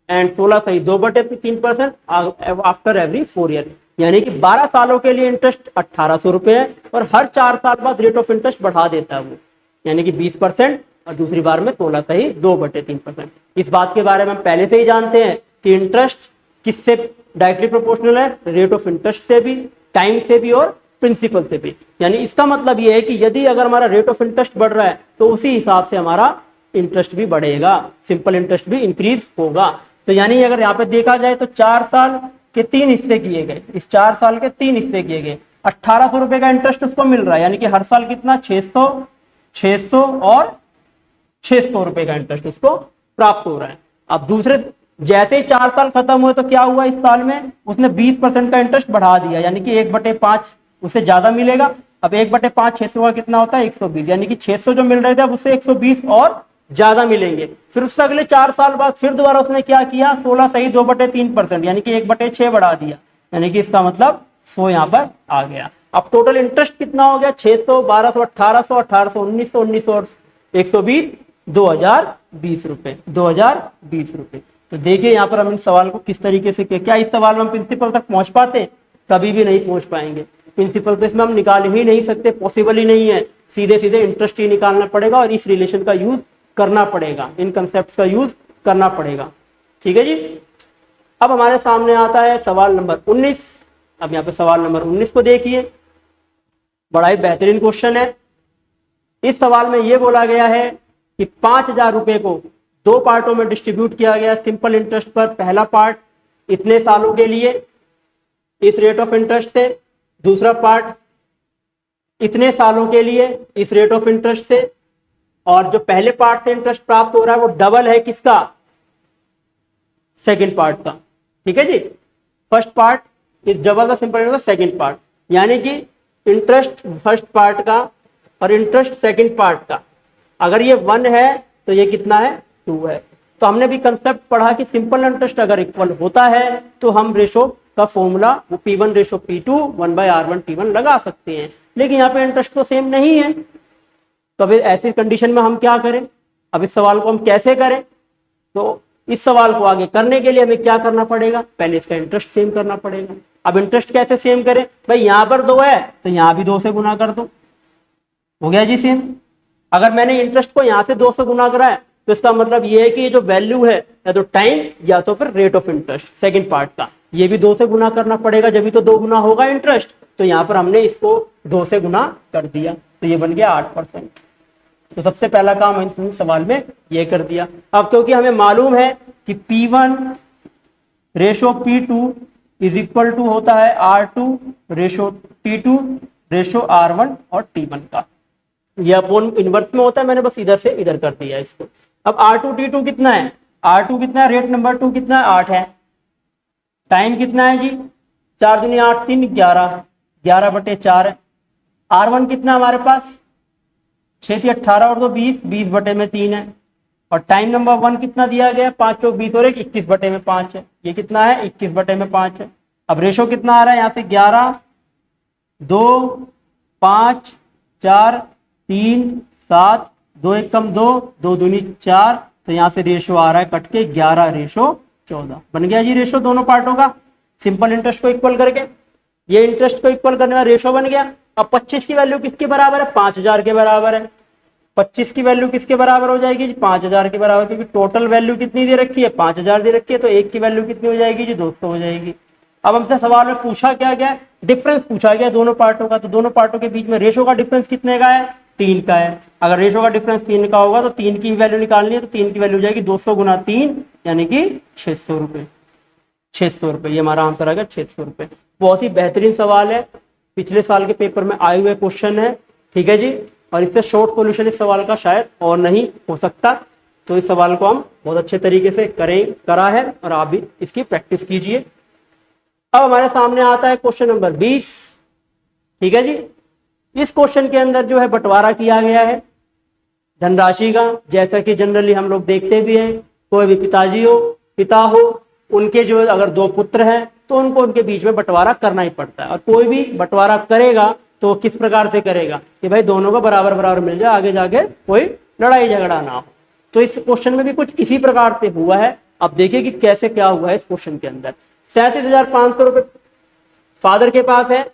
[SPEAKER 1] and 16 सही 2/3% आफ्टर एवरी 4 ईयर, यानी कि 12 सालों के लिए इंटरेस्ट 1,800 रुपए है और हर 4 साल बाद रेट ऑफ इंटरेस्ट बढ़ा देता है वो, यानी कि 20% और दूसरी बार में 16 सही 2/3%। इस बात के बारे में हम पहले से ही जानते हैं कि इंटरेस्ट किससे डायरेक्टली प्रोपोर्शनल है, रेट ऑफ इंटरेस्ट से भी, टाइम से भी और प्रिंसिपल से भी। यानी इसका मतलब यह है कि यदि अगर हमारा रेट ऑफ इंटरेस्ट बढ़ रहा है तो उसी हिसाब से हमारा इंटरेस्ट भी बढ़ेगा, सिंपल इंटरेस्ट भी इंक्रीज होगा। तो यानी अगर यहाँ पे देखा जाए तो 4 साल के 3 हिस्से किए गए, इस 4 साल के 3 हिस्से किए गए, 1,800 रुपए का इंटरेस्ट उसको मिल रहा है, यानी कि हर साल कितना 600 और 600 रुपए का इंटरेस्ट उसको प्राप्त हो रहा है। अब दूसरे जैसे ही 4 साल खत्म हुए तो क्या हुआ, इस साल में उसने 20% का इंटरेस्ट बढ़ा दिया, यानी कि 1/5 उससे ज्यादा मिलेगा। अब 1/5 600 का कितना होता है 120, यानी कि 600 जो मिल रहे थे अब उससे 120 और ज्यादा मिलेंगे। फिर उससे अगले 4 साल बाद फिर दोबारा उसने क्या किया 16 सही 2/3%, यानी कि 1/6 बढ़ा दिया, यानी कि इसका मतलब 100 यहाँ पर आ गया। अब टोटल इंटरेस्ट कितना हो गया 600, 1200, 1800, 1800, 1900, 1900 और 120, 2,020 रुपए, 2,020 रुपए। तो देखिए यहाँ पर हम इन सवाल को किस तरीके से क्या इस सवाल में हम प्रिंसिपल तक पहुंच पाते, कभी भी नहीं पहुंच पाएंगे। प्रिंसिपल तो इसमें हम निकाल ही नहीं सकते, पॉसिबल ही नहीं है, सीधे सीधे इंटरेस्ट ही निकालना पड़ेगा और इस रिलेशन का यूज करना पड़ेगा, इन कंसेप्ट का यूज करना पड़ेगा, ठीक है जी। अब हमारे सामने आता है सवाल नंबर 19। अब यहाँ पे सवाल नंबर 19 को देखिए, बड़ा ही बेहतरीन क्वेश्चन है। इस सवाल में यह बोला गया है कि 5,000 रुपए को 2 पार्टों में डिस्ट्रीब्यूट किया गया सिंपल इंटरेस्ट पर। पहला पार्ट इतने सालों के लिए इस रेट ऑफ इंटरेस्ट से, दूसरा पार्ट इतने सालों के लिए इस रेट ऑफ इंटरेस्ट से, और जो पहले पार्ट से इंटरेस्ट प्राप्त हो रहा है वो डबल है किसका सेकंड पार्ट का। ठीक है जी, first part is double the simple interest second part, यानी कि इंटरेस्ट फर्स्ट पार्ट का और इंटरेस्ट सेकंड पार्ट का अगर ये 1 है तो ये कितना है 2 है। तो हमने भी कंसेप्ट पढ़ा कि सिंपल इंटरेस्ट अगर इक्वल होता है तो हम रेशो का फॉर्मूला वो P1 ratio P2 1/R1 T1 लगा सकते हैं, लेकिन यहाँ पे इंटरेस्ट तो सेम नहीं है। तो अभी ऐसी कंडीशन में हम क्या करें, अब इस सवाल को हम कैसे करें? तो इस सवाल को आगे करने के लिए हमें क्या करना पड़ेगा, पहले इसका इंटरेस्ट सेम करना पड़ेगा। अब इंटरेस्ट कैसे सेम करें भाई, यहाँ पर 2 है तो यहाँ भी 2 से गुना कर दो, हो गया जी सेम। अगर मैंने इंटरेस्ट को यहाँ से 2 से गुना करा है तो इसका मतलब ये है कि ये जो वैल्यू है या तो टाइम या तो फिर rate of interest second part का, ये भी 2 से गुना करना पड़ेगा, जब भी तो 2 गुना होगा इंटरेस्ट। तो यहाँ पर हमने इसको 2 से गुना कर दिया तो ये बन गया 8%। तो सबसे पहला काम हमने सवाल में ये कर दिया। अब क्योंकि हमें मालूम है कि P1 ratio P2 is equal to होता है R2 ratio T2 ratio R1 और T1 का, ये अपोन इनवर्स में होता है, मैंने बस इधर से इधर कर दिया इसको। अब R2 T2 कितना है, R2 कितना है, रेट नंबर 2 कितना है 8 है, टाइम कितना है जी 4 दूनी 8 3 11 11/4 है। R1 कितना हमारे पास 6 थी 18 और 2 20 20/3 है, और टाइम नंबर 1 कितना दिया गया 5 चौक 20 और 1 21/5 है, ये कितना है 21/5 है। अब रेशो कितना आ रहा है यहाँ से 11 2 5 4 3 7 2 1 कम 2 2 दूनी 4, तो यहाँ से रेशो आ रहा है कट के 11 रेशो 14 बन गया जी रेशो दोनों पार्टों का सिंपल इंटरेस्ट को इक्वल करके। ये इंटरेस्ट को इक्वल करने वाला रेशो बन गया। अब 25 की वैल्यू किसके बराबर है 5000 के बराबर है। 25 की वैल्यू किसके बराबर हो जाएगी जी 5000 के बराबर, क्योंकि टोटल वैल्यू कितनी दे रखी है 5000 दे रखी है, तो एक की वैल्यू कितनी हो जाएगी जी 200 हो जाएगी। अब हमसे सवाल में पूछा क्या गया, डिफरेंस पूछा गया दोनों पार्टों का, तो दोनों पार्टों के बीच में रेशो का डिफरेंस कितने का है 3 का है। अगर रेशो का डिफरेंस 3 का होगा तो 3 की वैल्यू निकालनी है, तो 3 की वैल्यू हो जाएगी 200 गुना 3 यानी कि 600 रुपए। 600 रुपए ये हमारा आंसर आ गया 600 रुपए। बहुत ही बेहतरीन सवाल है, पिछले साल के पेपर में आए हुए क्वेश्चन है। ठीक है जी, और इससे शॉर्ट सॉल्यूशन इस सवाल का शायद और नहीं हो सकता, तो इस सवाल को हम बहुत अच्छे तरीके से करा है और आप भी इसकी प्रैक्टिस कीजिए। अब हमारे सामने आता है क्वेश्चन नंबर 20। ठीक है जी, इस क्वेश्चन के अंदर जो है बंटवारा किया गया है धनराशि का, जैसा कि जनरली हम लोग देखते भी हैं, कोई भी पिता हो उनके जो अगर 2 पुत्र हैं तो उनको उनके बीच में बंटवारा करना ही पड़ता है, और कोई भी बंटवारा करेगा तो किस प्रकार से करेगा कि भाई दोनों को बराबर बराबर मिल जाए, आगे जाके कोई लड़ाई झगड़ा ना हो। तो इस क्वेश्चन में भी कुछ इसी प्रकार से हुआ है। अब देखिए कि कैसे क्या हुआ है इस क्वेश्चन के अंदर। 37,500 रुपए फादर के पास है,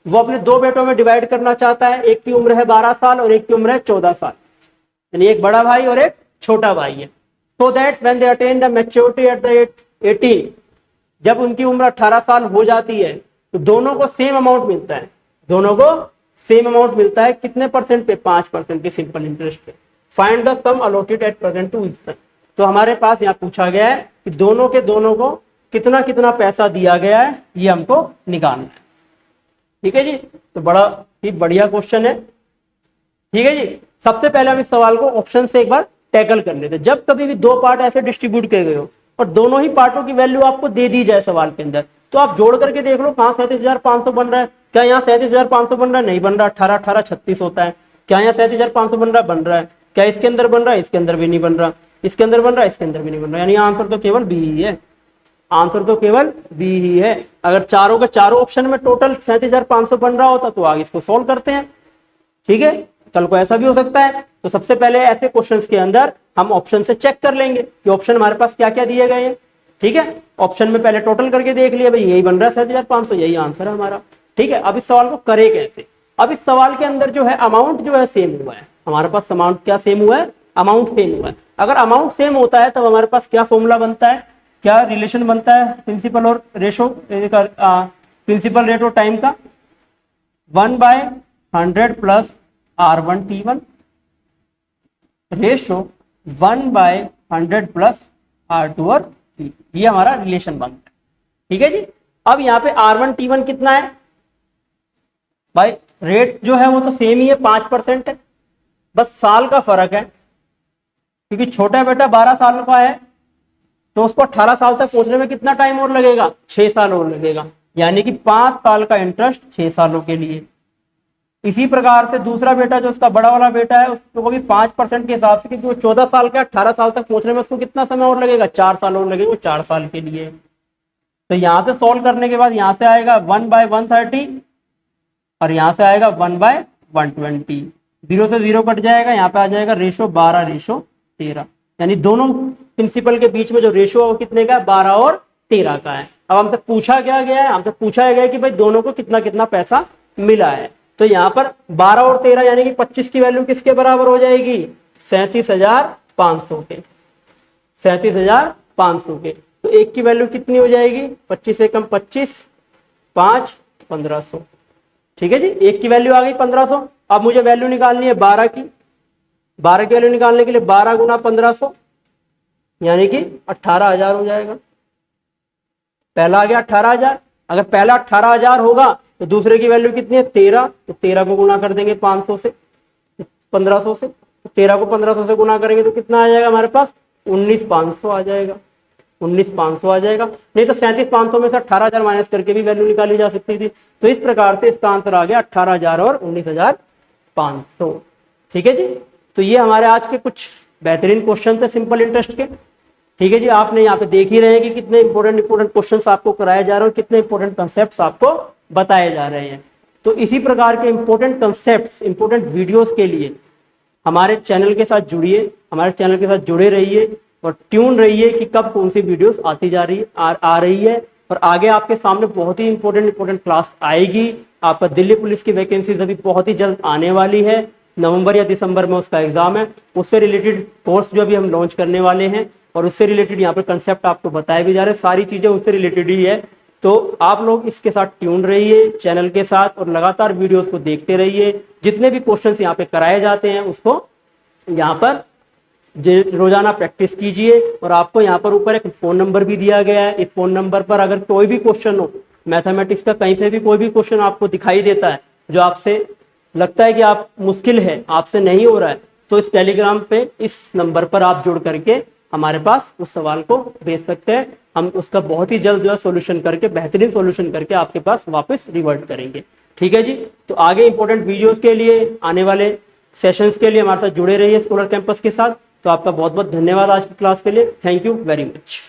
[SPEAKER 1] वो अपने 2 बेटों में डिवाइड करना चाहता है, एक की उम्र है 12 साल और एक की उम्र है 14 साल, यानी एक बड़ा भाई और एक छोटा भाई है। So that when they attain the maturity at the age 18, जब उनकी उम्र 18 साल हो जाती है तो दोनों को सेम अमाउंट मिलता है, दोनों को सेम अमाउंट मिलता है। कितने परसेंट पे 5% के सिंपल इंटरेस्ट पे। Find the sum allotted at present to each. तो हमारे पास यहाँ पूछा गया है कि दोनों को कितना कितना पैसा दिया गया है, ये हमको निकालना है। ठीक है जी, तो बड़ा ही बढ़िया क्वेश्चन है। ठीक है जी, सबसे पहले हम इस सवाल को ऑप्शन से एक बार टैकल कर लेते हैं। जब कभी भी 2 पार्ट ऐसे डिस्ट्रीब्यूट किए गए हो और दोनों ही पार्टों की वैल्यू आपको दे दी जाए सवाल के अंदर, तो आप जोड़ करके देख लो कहाँ 37,500 बन रहा है, क्या यहाँ 37,500 बन रहा है, नहीं बन रहा, 18 18 36 होता है। क्या यहाँ 37,500 बन रहा है, क्या इसके अंदर बन रहा है, इसके अंदर भी नहीं बन रहा, इसके अंदर बन रहा है, इसके अंदर भी नहीं बन रहा, यानी आंसर तो केवल बी ही है। आंसर तो केवल बी ही है। अगर चारों के चारों ऑप्शन में टोटल 37,500 बन रहा होता तो आगे इसको सोल्व करते हैं। ठीक है, कल को ऐसा भी हो सकता है। तो सबसे पहले ऐसे क्वेश्चंस के अंदर हम ऑप्शन से चेक कर लेंगे कि ऑप्शन हमारे पास क्या क्या दिए गए हैं। ठीक है, ऑप्शन में पहले टोटल करके देख लिया, भाई यही बन रहा है 37,500, यही आंसर है हमारा। ठीक है, अब इस सवाल को करे कैसे। अब इस सवाल के अंदर जो है अमाउंट जो है सेम हुआ है, हमारे पास अमाउंट क्या सेम हुआ है, अमाउंट सेम हुआ है। अगर अमाउंट सेम होता है तब हमारे पास क्या फॉर्मूला बनता है, क्या रिलेशन बनता है प्रिंसिपल और रेशो, प्रिंसिपल रेट और टाइम का 1/100 plus R1 T1 ratio 1/100 plus R2 और T, ये हमारा रिलेशन बनता है। ठीक है जी, अब यहाँ पे R1 T1 कितना है भाई, रेट जो है वो तो सेम ही है 5% है, बस साल का फर्क है, क्योंकि छोटा बेटा 12 साल का है तो उसको 18 साल तक पहुंचने में कितना टाइम और लगेगा, 6 साल और लगेगा, यानी कि 5 साल का इंटरेस्ट 6 सालों के लिए। इसी प्रकार से दूसरा बेटा जो उसका बड़ा वाला बेटा है उसको भी 5% के हिसाब से, क्योंकि वो 14 साल का 18 साल तक पहुंचने में उसको कितना समय और लगेगा, 4 साल और लगेगा, 4 साल के लिए। तो यहां से सॉल्व करने के बाद यहां से आएगा 1/130 और यहां से आएगा 1/120, 0 से 0 कट जाएगा, यहाँ पे आ जाएगा रेशो 12:13, यानी दोनों प्रिंसिपल के बीच में जो रेशो है वो कितने का है, 12 और 13 का है। अब हमसे पूछा क्या गया है, हमसे पूछा गया है कि भाई दोनों को कितना कितना पैसा मिला है। तो यहाँ पर 12 और 13 यानी कि 25 की वैल्यू किसके बराबर हो जाएगी, 37,500 के, 37,500 के। तो एक की वैल्यू कितनी हो जाएगी, 25 से कम 25, 5, 1500। ठीक है जी, एक की वैल्यू आ गई 1500। अब मुझे वैल्यू निकालनी है 12 की। 12 की वैल्यू निकालने के लिए 12 गुना 1500 यानी कि 18,000 हो जाएगा। पहला आ गया 18,000। अगर पहला 18,000 होगा तो दूसरे की वैल्यू कितनी है, 13, तो 13 को गुना कर देंगे 500 से, 1500 से, तो 13 को 1500 से गुना करेंगे तो कितना आ जाएगा हमारे पास, 19,500 आ जाएगा, 19,500 आ जाएगा। नहीं तो 37,500 में से 18,000 माइनस करके भी वैल्यू निकाली जा सकती थी। तो इस प्रकार से इसका आंसर आ गया 18,000 और 19,500। ठीक है जी, तो ये हमारे आज के कुछ बेहतरीन क्वेश्चन थे सिंपल इंटरेस्ट के। ठीक है जी, आपने यहाँ पे देख ही रहे हैं कि कितने इंपॉर्टेंट क्वेश्चंस आपको कराए जा रहे हैं और कितने इंपॉर्टेंट कंसेप्ट्स आपको बताए जा रहे हैं। तो इसी प्रकार के इंपॉर्टेंट कंसेप्ट्स, इंपॉर्टेंट वीडियोस के लिए हमारे चैनल के साथ जुड़िए, हमारे चैनल के साथ जुड़े रहिए और ट्यून रहिए कि कब कौन सी वीडियोस आती जा रही आ रही है। और आगे आपके सामने बहुत ही इंपॉर्टेंट क्लास आएगी। आपका दिल्ली पुलिस की वैकेंसीज अभी बहुत ही जल्द आने वाली है, नवंबर या दिसंबर में उसका एग्जाम है। उससे रिलेटेड कोर्स जो अभी हम लॉन्च करने वाले हैं और उससे रिलेटेड यहाँ पर कंसेप्ट आपको बताए भी जा रहे हैं, सारी चीजें उससे रिलेटेड ही है। तो आप लोग इसके साथ ट्यून रहिए चैनल के साथ और लगातार वीडियोस को देखते रहिए। जितने भी क्वेश्चंस यहाँ पे कराए जाते हैं उसको यहाँ पर रोजाना प्रैक्टिस कीजिए। और आपको यहाँ पर ऊपर एक फोन नंबर भी दिया गया है, इस फोन नंबर पर अगर कोई भी क्वेश्चन हो मैथमेटिक्स का, कहीं पे भी कोई भी क्वेश्चन आपको दिखाई देता है जो आपसे लगता है कि आप मुश्किल है, आपसे नहीं हो रहा है, तो इस टेलीग्राम पे इस नंबर पर आप जुड़ करके हमारे पास उस सवाल को भेज सकते हैं। हम उसका बहुत ही जल्द जो है सोल्यूशन करके, बेहतरीन सोल्यूशन करके आपके पास वापस रिवर्ट करेंगे। ठीक है जी, तो आगे इंपॉर्टेंट वीडियोस के लिए, आने वाले सेशंस के लिए हमारे साथ जुड़े रहिए स्कॉलर कैंपस के साथ। तो आपका बहुत बहुत धन्यवाद आज की क्लास के लिए। Thank you very much.